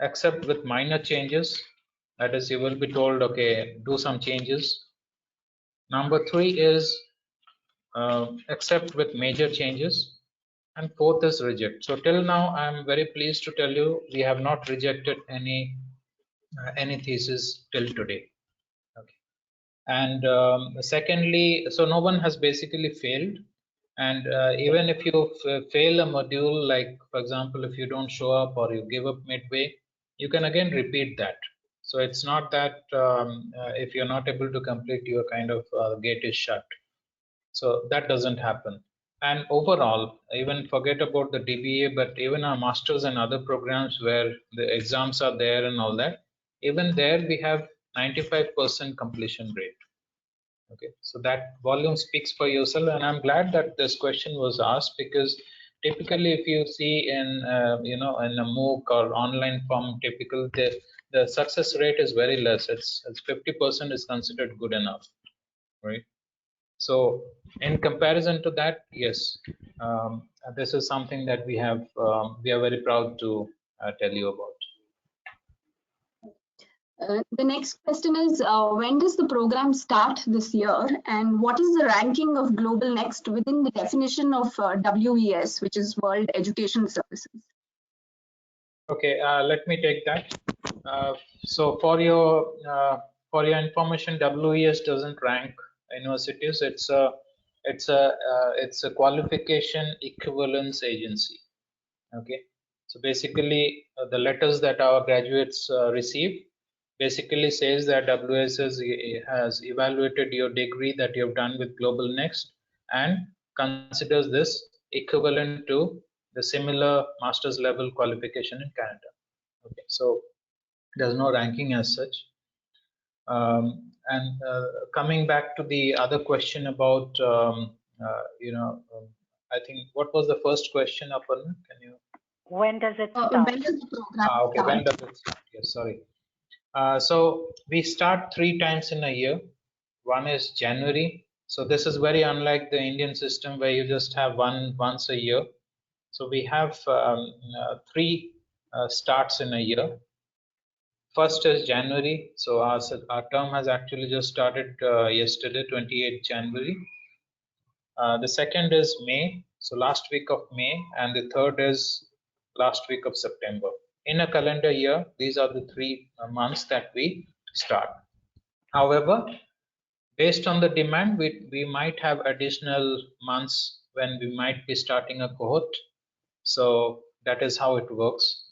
accept with minor changes, that is you will be told, okay, do some changes. Number 3 is accept with major changes, and fourth is reject. So till now I'm very pleased to tell you we have not rejected any thesis till today. Okay. And secondly, so no one has basically failed. And even if you fail a module, like for example, if you don't show up or you give up midway, you can again repeat that. So it's not that if you're not able to complete, your kind of gate is shut. So that doesn't happen. And overall, even forget about the DBA, but even our masters and other programs where the exams are there and all that, even there we have 95% completion rate. Okay, so that volume speaks for yourself, and I'm glad that this question was asked, because typically if you see in in a MOOC or online form, typical the success rate is very less. It's 50% is considered good enough, right? So in comparison to that, yes, this is something that we are very proud to tell you about. The next question is, when does the program start this year, and what is the ranking of GlobalNxt within the definition of WES, which is World Education Services? Okay, let me take that. So for your information, WES doesn't rank universities. It's a qualification equivalence agency. Okay, so basically the letters that our graduates receive basically says that WS has evaluated your degree that you've done with GlobalNxt and considers this equivalent to the similar master's level qualification in Canada. Okay, so there's no ranking as such. And coming back to the other question about, I think what was the first question, Aparna? Can you? When does it start? When does the program okay, start? when does it start? Yes, sorry. So we start 3 times in a year. One is January. So this is very unlike the Indian system where you just have once a year. So we have 3 starts in a year. First is January. So our term has actually just started yesterday, 28th January. The second is May, so last week of May, and the third is last week of September. In a calendar year, these are the 3 months that we start. However, based on the demand, we might have additional months when we might be starting a cohort. So that is how it works.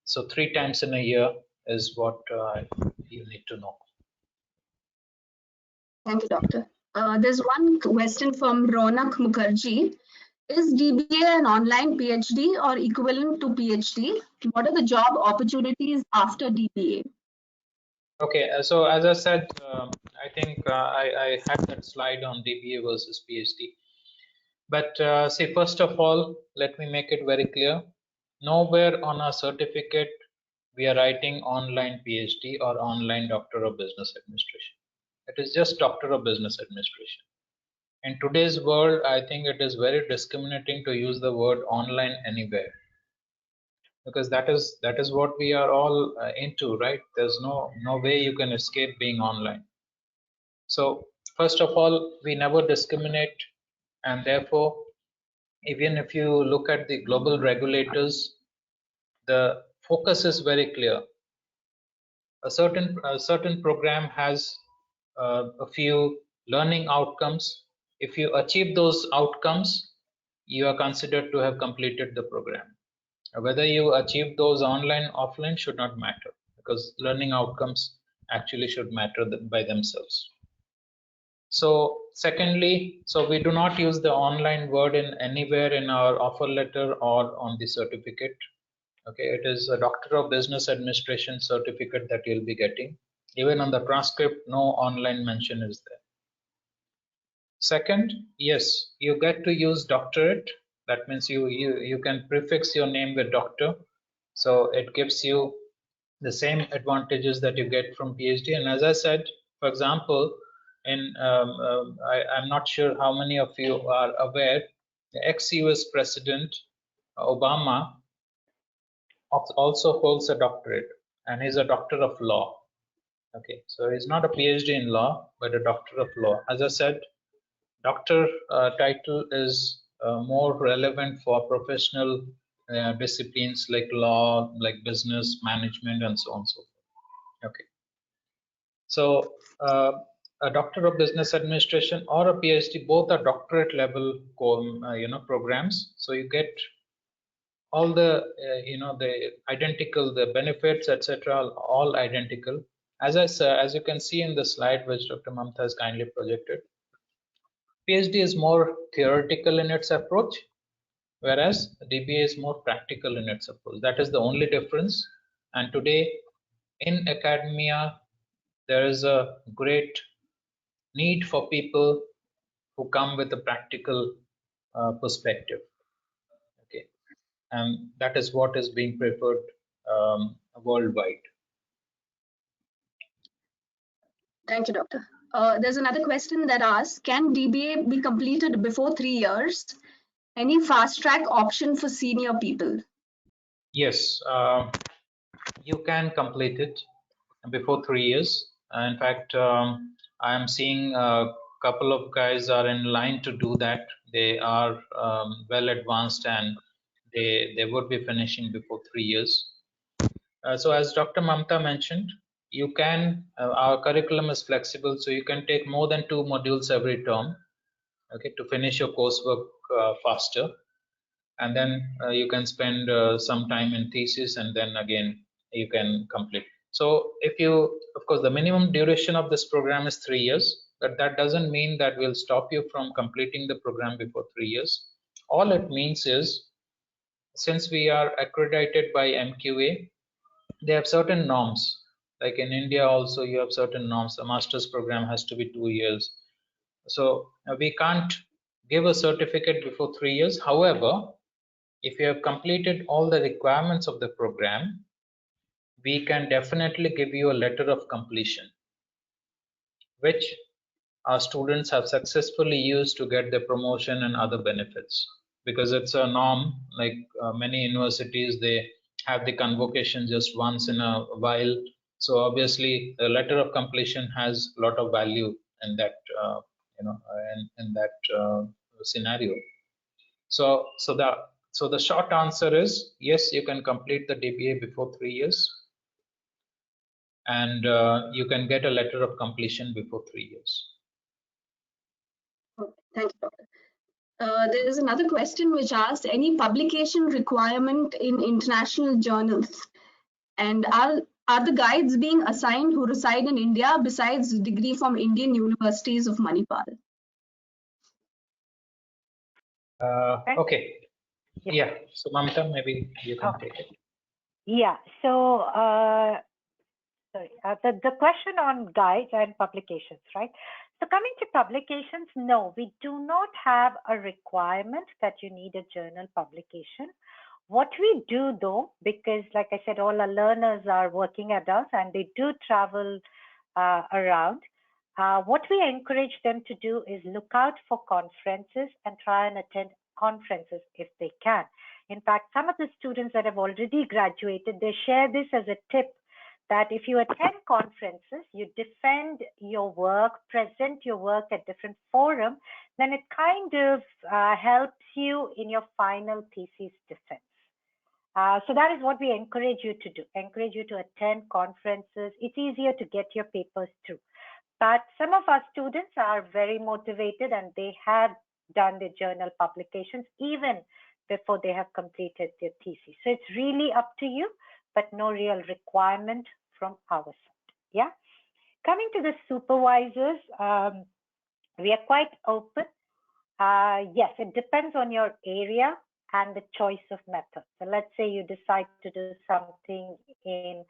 So 3 times in a year is what you need to know. Thank you, Doctor. There's one question from Ronak Mukherjee. Is DBA an online PhD or equivalent to PhD? What are the job opportunities after DBA? Okay, so as I said, I think I had that slide on DBA versus PhD. But see, first of all, let me make it very clear. Nowhere on our certificate we are writing online PhD or online Doctor of Business Administration. It is just Doctor of Business Administration. In today's world, I think it is very discriminating to use the word online anywhere, because that is what we are all into, right? There's no way you can escape being online. So first of all, we never discriminate, and therefore, even if you look at the global regulators, the focus is very clear. A certain program has a few learning outcomes. If you achieve those outcomes, you are considered to have completed the program. Whether you achieve those online, offline should not matter, because learning outcomes actually should matter by themselves. So secondly, so we do not use the online word in anywhere in our offer letter or on the certificate. Okay, it is a Doctor of Business Administration certificate that you'll be getting. Even on the transcript, no online mention is there. Second, yes, you get to use doctorate. That means you can prefix your name with doctor. So it gives you the same advantages that you get from PhD. And as I said, for example, I'm not sure how many of you are aware, the ex-US President Obama also holds a doctorate, and he's a doctor of law. Okay, so he's not a PhD in law, but a doctor of law. As I said, doctor title is more relevant for professional disciplines like law, like business management, and so on and so forth. Okay, so a Doctor of Business Administration or a PhD, both are doctorate level programs. So you get all the the identical, the benefits, etc., all identical. As you can see in the slide which Dr. Mamta has kindly projected, PhD is more theoretical in its approach, whereas DBA is more practical in its approach. That is the only difference. And today in academia, there is a great need for people who come with a practical perspective. Okay, and that is what is being preferred worldwide. Thank you, Doctor. There's another question that asks, can DBA be completed before 3 years? Any fast track option for senior people? Yes, you can complete it before 3 years. In fact, I am seeing a couple of guys are in line to do that. They are well advanced, and they would be finishing before 3 years. So as Dr. Mamta mentioned, you can, our curriculum is flexible, so you can take more than 2 modules every term, okay, to finish your coursework faster. And then you can spend some time in thesis, and then again you can complete. So if you, of course, the minimum duration of this program is 3 years, but that doesn't mean that will stop you from completing the program before 3 years. All it means is, since we are accredited by MQA, they have certain norms. Like in India also, you have certain norms. A master's program has to be 2 years. So we can't give a certificate before 3 years. However, if you have completed all the requirements of the program, we can definitely give you a letter of completion, which our students have successfully used to get the promotion and other benefits. Because it's a norm, like many universities, they have the convocation just once in a while. So obviously, the letter of completion has a lot of value in that, in that scenario. So the short answer is yes, you can complete the DBA before 3 years, and you can get a letter of completion before 3 years. Okay, thank you, Doctor. There is another question which asks, any publication requirement in international journals, and are the guides being assigned who reside in India besides degree from Indian universities of Manipal? Okay. Yeah. So Mamta, maybe you can take it. Yeah. So sorry, the question on guides and publications, right? So coming to publications, no, we do not have a requirement that you need a journal publication. What we do though, because like I said, all our learners are working adults and they do travel around, What we encourage them to do is look out for conferences and try and attend conferences if they can. In fact, some of the students that have already graduated, they share this as a tip that if you attend conferences, you defend your work, present your work at different forums, then it kind of helps you in your final thesis defense. So that is what we encourage you to do, encourage you to attend conferences. It's easier to get your papers through. But some of our students are very motivated and they have done their journal publications even before they have completed their thesis. So it's really up to you, but no real requirement from our side. Yeah. Coming to the supervisors, we are quite open. Yes, it depends on your area and the choice of method. So let's say you decide to do something in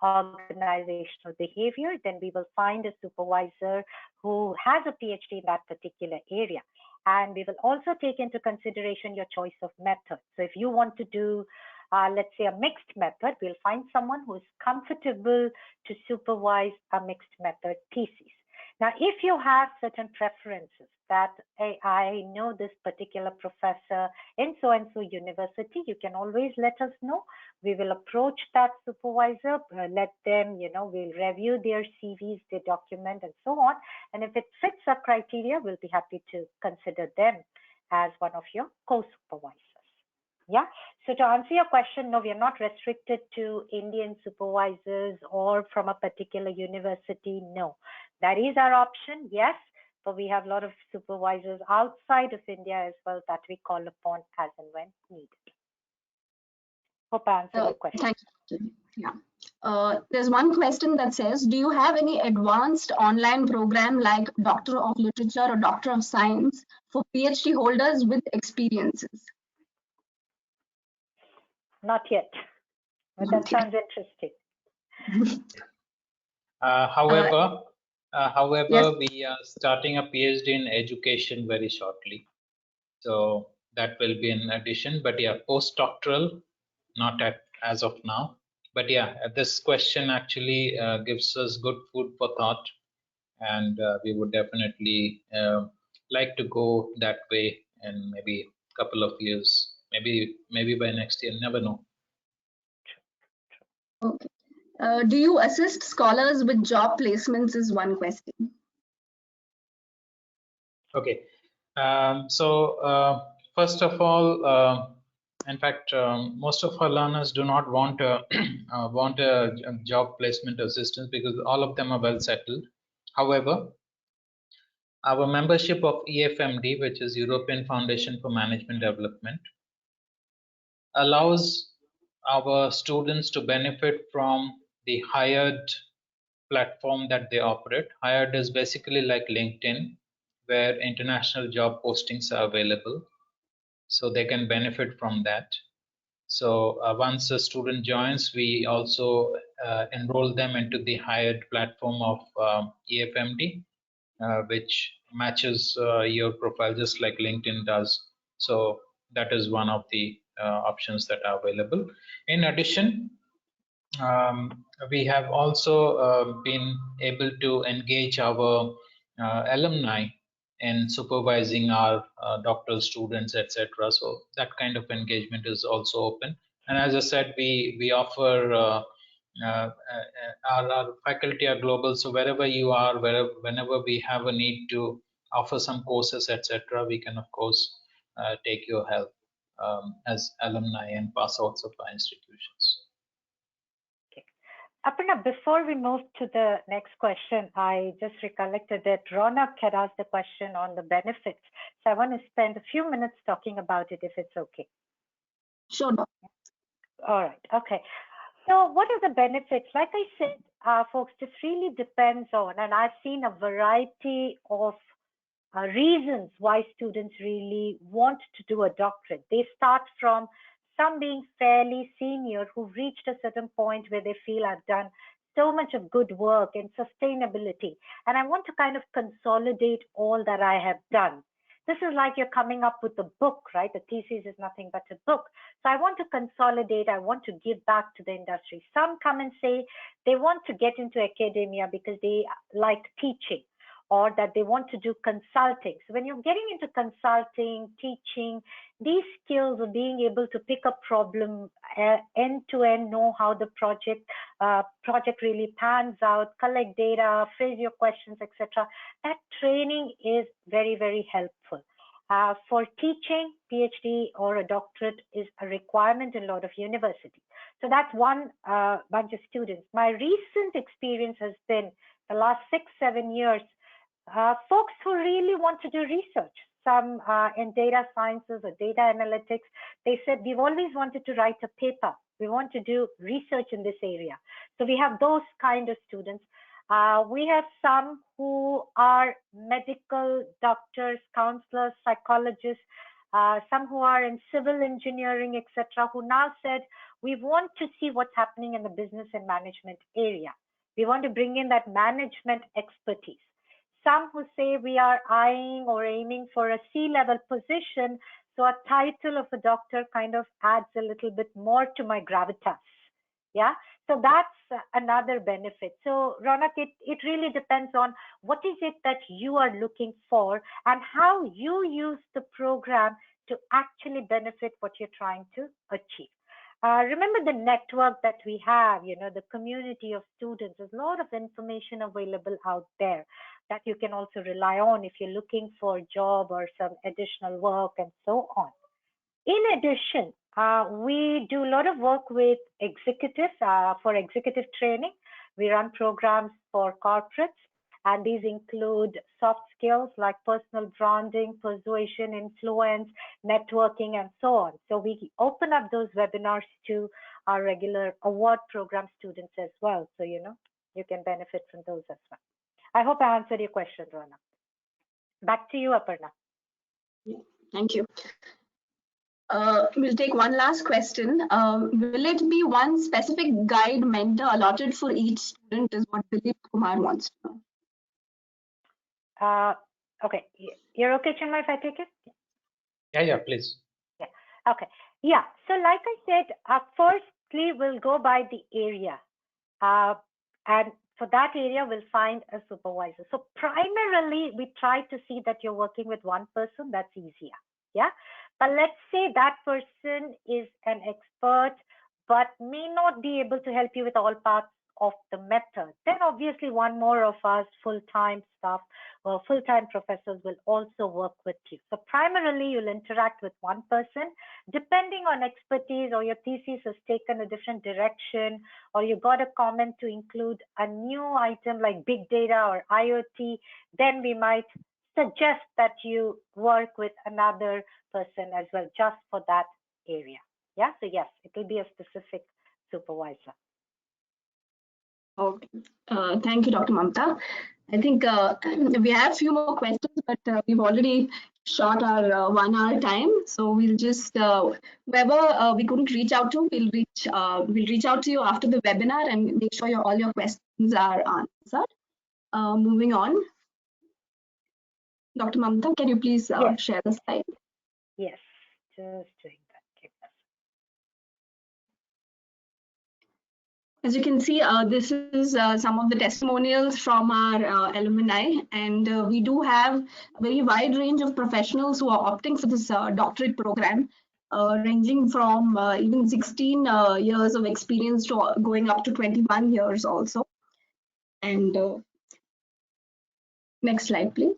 organizational behavior, then we will find a supervisor who has a PhD in that particular area. And we will also take into consideration your choice of method. So if you want to do, let's say, a mixed method, we'll find someone who is comfortable to supervise a mixed method thesis. Now, if you have certain preferences that, hey, I know this particular professor in so-and-so university, you can always let us know. We will approach that supervisor, let them, we'll review their CVs, their document, and so on. And if it fits our criteria, we'll be happy to consider them as one of your co-supervisors. Yeah. So to answer your question, no, we are not restricted to Indian supervisors or from a particular university. No, that is our option. Yes, but we have a lot of supervisors outside of India as well that we call upon as and when needed. Hope I answered your question. Thank you. Yeah. There's one question that says, do you have any advanced online program like Doctor of Literature or Doctor of Science for PhD holders with experiences? Not yet, but that sounds interesting. However, Yes. we are starting a PhD in education very shortly. So that will be an addition, but yeah, postdoctoral, not as of now. But yeah, this question actually gives us good food for thought, and we would definitely like to go that way in maybe a couple of years, maybe by next year, never know. Okay. Do you assist scholars with job placements is one question. Okay. So first of all, in fact, most of our learners do not want a job placement assistance because all of them are well settled. However, our membership of EFMD, which is European Foundation for Management Development, allows our students to benefit from the hired platform that they operate. Hired is basically like LinkedIn, where international job postings are available, so they can benefit from that. So once a student joins, we also enroll them into the hired platform of EFMD, which matches your profile just like LinkedIn does. So that is one of the options that are available. In addition, we have also been able to engage our alumni in supervising our doctoral students, etc. So that kind of engagement is also open. And as I said, we offer our faculty are global. So wherever you are, whenever we have a need to offer some courses, etc., we can of course take your help as alumni and pass outs of our institutions. Aparna, before we move to the next question, I just recollected that Ronak had asked a question on the benefits. So I want to spend a few minutes talking about it if it's okay. Sure. All right. Okay. So what are the benefits? Like I said, folks, this really depends on, and I've seen a variety of reasons why students really want to do a doctorate. They start from some being fairly senior who've reached a certain point where they feel I've done so much of good work and sustainability, and I want to kind of consolidate all that I have done. This is like you're coming up with a book, right? The thesis is nothing but a book. So I want to consolidate, I want to give back to the industry. Some come and say they want to get into academia because they like teaching, or that they want to do consulting. So when you're getting into consulting, teaching, these skills of being able to pick a problem end to end, know how the project really pans out, collect data, phrase your questions, etc. That training is very, very helpful. For teaching, PhD or a doctorate is a requirement in a lot of universities. So that's one bunch of students. My recent experience has been the last 6-7 years, folks who really want to do research, some in data sciences or data analytics. They said, we've always wanted to write a paper. We want to do research in this area. So we have those kind of students. We have some who are medical doctors, counselors, psychologists, some who are in civil engineering, etc., who now said, we want to see what's happening in the business and management area. We want to bring in that management expertise. Some who say we are eyeing or aiming for a C-level position, so a title of a doctor kind of adds a little bit more to my gravitas. Yeah, so that's another benefit. So Ronak, it really depends on what is it that you are looking for and how you use the program to actually benefit what you're trying to achieve. Remember the network that we have, the community of students. There's a lot of information available out there that you can also rely on if you're looking for a job or some additional work and so on. In addition, we do a lot of work with executives for executive training. We run programs for corporates, and these include soft skills like personal branding, persuasion, influence, networking, and so on. So we open up those webinars to our regular award program students as well. So, you can benefit from those as well. I hope I answered your question, Rona. Back to you, Aparna. Thank you. We'll take one last question. Will it be one specific guide mentor allotted for each student is what Dilip Kumar wants to know. Okay, you're okay, Chinmay, if I take it? Yeah, please. Yeah. Okay. Yeah. So like I said, firstly, we'll go by the area. And for that area, we'll find a supervisor. So primarily, we try to see that you're working with one person. That's easier. Yeah. But let's say that person is an expert, but may not be able to help you with all parts of the method. Then obviously one more of us full-time staff or full-time professors will also work with you. So primarily you'll interact with one person. Depending on expertise or your thesis has taken a different direction, or you got a comment to include a new item like big data or IoT, then we might suggest that you work with another person as well, just for that area. Yeah, so yes, it will be a specific supervisor. Okay, thank you, Dr. Mamta. I think we have a few more questions, but we've already shot our 1 hour time. So we'll just, whoever we couldn't reach out to, we'll reach out to you after the webinar and make sure all your questions are answered. Moving on. Dr. Mamta, can you please yes. share the slide? Yes, just doing that. As you can see, this is some of the testimonials from our alumni, and we do have a very wide range of professionals who are opting for this doctorate program, ranging from even 16 years of experience to going up to 21 years also. And next slide, please.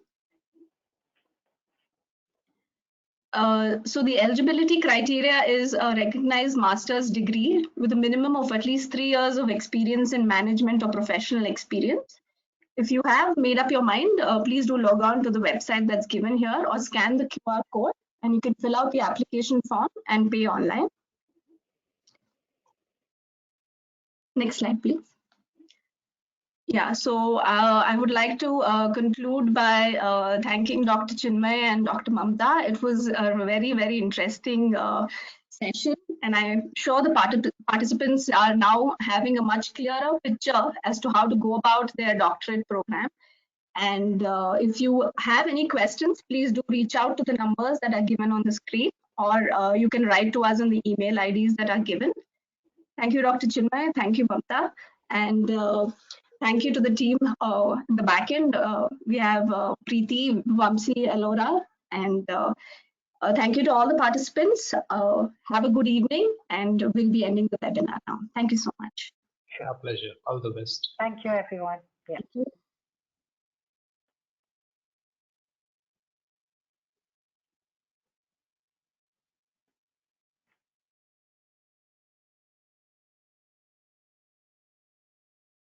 So the eligibility criteria is a recognized master's degree with a minimum of at least 3 years of experience in management or professional experience. If you have made up your mind, please do log on to the website that's given here or scan the QR code and you can fill out the application form and pay online. Next slide, please. Yeah, so I would like to conclude by thanking Dr. Chinmay and Dr. Mamta. It was a very, very interesting session, and I'm sure the participants are now having a much clearer picture as to how to go about their doctorate program. And if you have any questions, please do reach out to the numbers that are given on the screen, or you can write to us on the email IDs that are given. Thank you, Dr. Chinmay. Thank you, Mamta. And Thank you to the team in the back end. We have Preeti, Vamsi, Elora, and thank you to all the participants. Have a good evening, and we'll be ending the webinar now. Thank you so much. Our pleasure. All the best. Thank you, everyone. Yeah. Thank you.